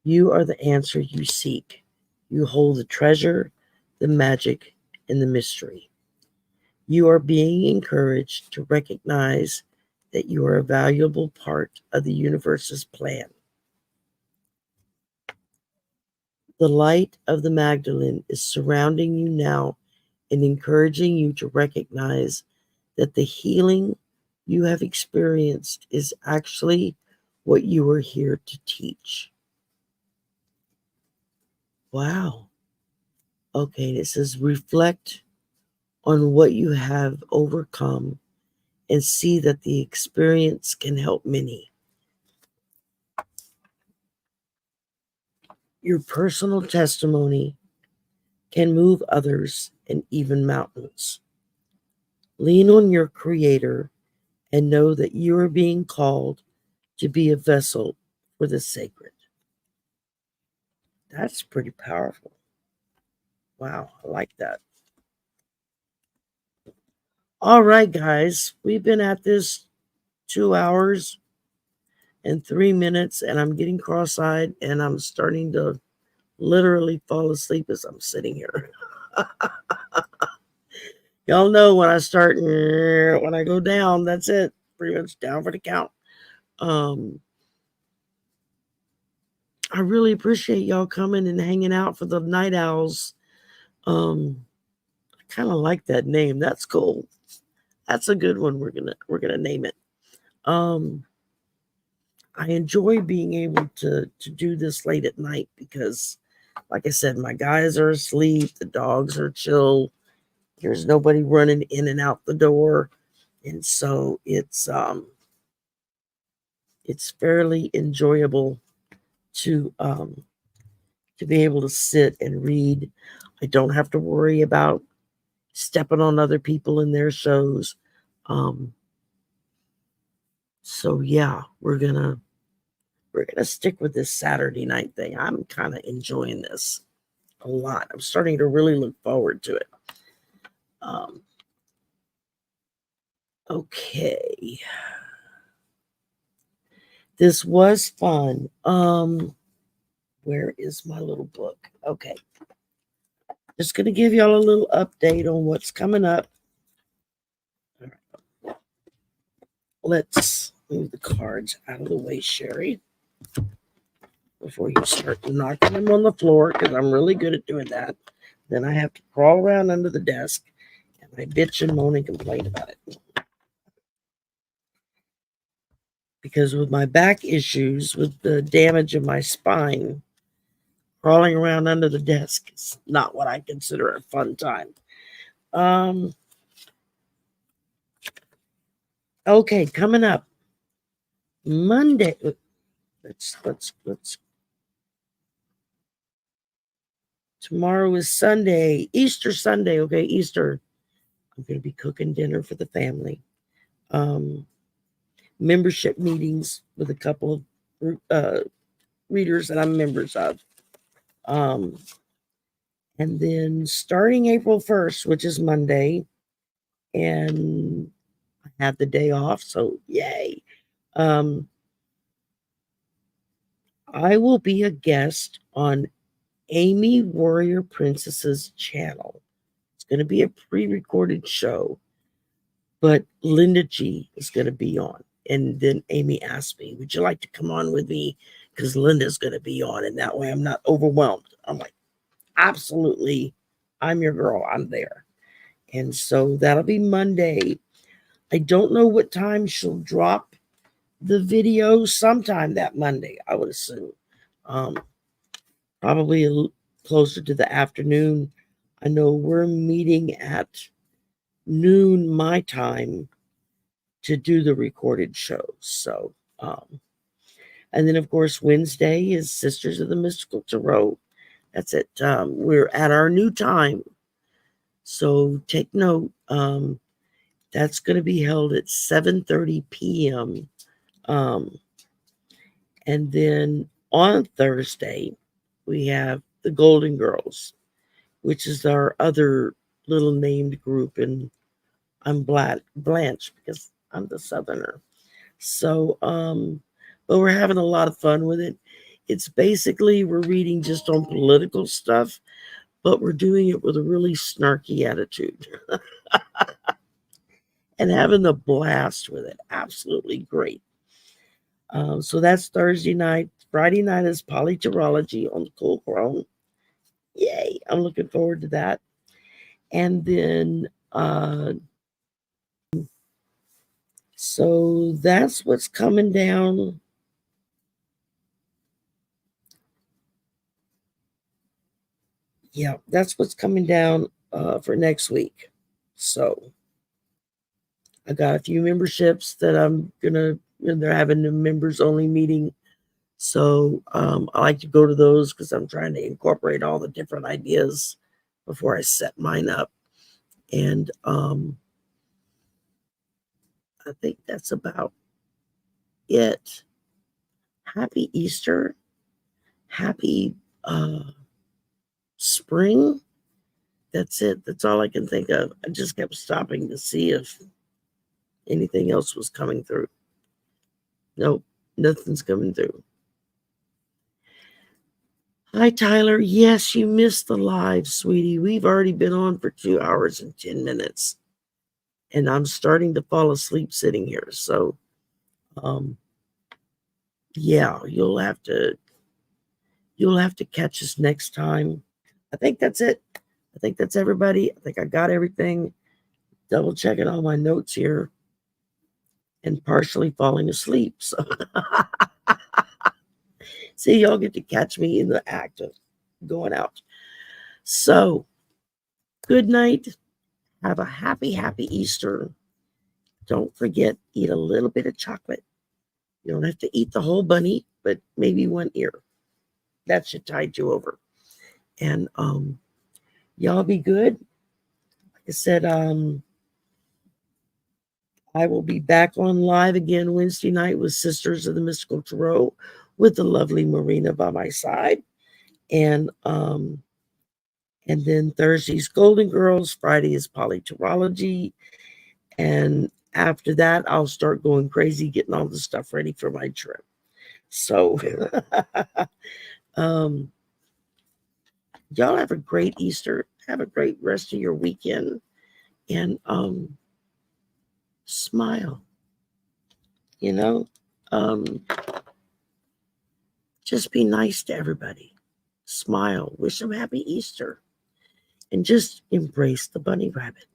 You are the answer you seek. You hold the treasure, the magic, and the mystery. You are being encouraged to recognize that you are a valuable part of the universe's plan. The light of the Magdalene is surrounding you now and encouraging you to recognize that the healing you have experienced is actually what you are here to teach. Wow. Okay, it says reflect on what you have overcome and see that the experience can help many. Your personal testimony can move others and even mountains. Lean on your Creator and know that you are being called to be a vessel for the sacred. That's pretty powerful. Wow, I like that. All right, guys, we've been at this 2 hours and 3 minutes, and I'm getting cross-eyed, and I'm starting to literally fall asleep as I'm sitting here. Y'all know when I start, when I go down, that's it. Pretty much down for the count. I really appreciate y'all coming and hanging out for the Night Owls. I kind of like that name. That's cool. That's a good one. We're gonna name it. I enjoy being able to do this late at night because, like I said, my guys are asleep. The dogs are chill. There's nobody running in and out the door, and so it's fairly enjoyable to be able to sit and read. I don't have to worry about stepping on other people in their shows. So yeah, we're gonna stick with this Saturday night thing. I'm kind of enjoying this a lot. I'm starting to really look forward to it. Okay. This was fun. Where is my little book? Okay. Just gonna give y'all a little update on what's coming up. All right. Let's move the cards out of the way, Sherry, before you start knocking them on the floor, because I'm really good at doing that. Then I have to crawl around under the desk and I bitch and moan and complain about it. Because with my back issues, with the damage of my spine, crawling around under the desk is not what I consider a fun time. Okay, coming up Monday. Let's. Tomorrow is Sunday, Easter Sunday. Okay, Easter. I'm going to be cooking dinner for the family. Membership meetings with a couple of readers that I'm members of. And then starting April 1st, which is Monday, and I have the day off, so yay. I will be a guest on Amy Warrior Princess's channel. It's going to be a pre-recorded show, but Linda G is going to be on. And then Amy asked me, would you like to come on with me? Because Linda's going to be on, and that way I'm not overwhelmed. I'm like, absolutely, I'm your girl. I'm there. And so that'll be Monday. I don't know what time she'll drop the video, sometime that Monday, I would assume. Probably closer to the afternoon. I know we're meeting at noon my time to do the recorded shows. So, and then of course Wednesday is Sisters of the Mystical Tarot. That's it. We're at our new time, so take note. That's going to be held at 7:30 p.m. And then on Thursday we have the Golden Girls, which is our other little named group, and I'm Blanche because I'm the Southerner. So, but we're having a lot of fun with it. It's basically we're reading just on political stuff, but we're doing it with a really snarky attitude and having a blast with it. Absolutely great. So that's Thursday night. Friday night is polyterology on the Cool Chrome. Yay! I'm looking forward to that. And then, so that's what's coming down. Yeah, that's what's coming down for next week. So I got a few memberships that I'm gonna. They're having a members only meeting, so I like to go to those because I'm trying to incorporate all the different ideas before I set mine up. And I think that's about it. Happy Easter. Happy spring. That's it. That's all I can think of. I just kept stopping to see if anything else was coming through. Nope, nothing's coming through. Hi, Tyler. Yes, you missed the live, sweetie. We've already been on for 2 hours and 10 minutes. And I'm starting to fall asleep sitting here. So, yeah, you'll have to catch us next time. I think that's it. I think that's everybody. I think I got everything. Double checking all my notes here and partially falling asleep. So see, y'all get to catch me in the act of going out. So good night. Have a happy, happy Easter. Don't forget, eat a little bit of chocolate. You don't have to eat the whole bunny, but maybe one ear. That should tide you over. And y'all be good. Like I said, I will be back on live again Wednesday night with Sisters of the Mystical Tarot with the lovely Marina by my side. And then Thursday's Golden Girls, Friday is Polyterology. And after that, I'll start going crazy, getting all the stuff ready for my trip. So y'all have a great Easter. Have a great rest of your weekend. And smile. You know, just be nice to everybody. Smile. Wish them happy Easter. And just embrace the bunny rabbit.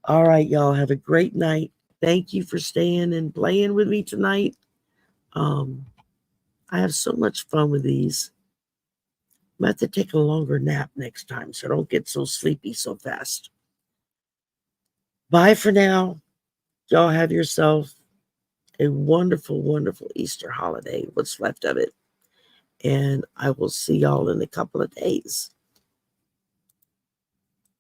All right, y'all. Have a great night. Thank you for staying and playing with me tonight. I have so much fun with these. I'm going to have to take a longer nap next time so I don't get so sleepy so fast. Bye for now. Y'all have yourself a wonderful, wonderful Easter holiday, what's left of it. And I will see y'all in a couple of days.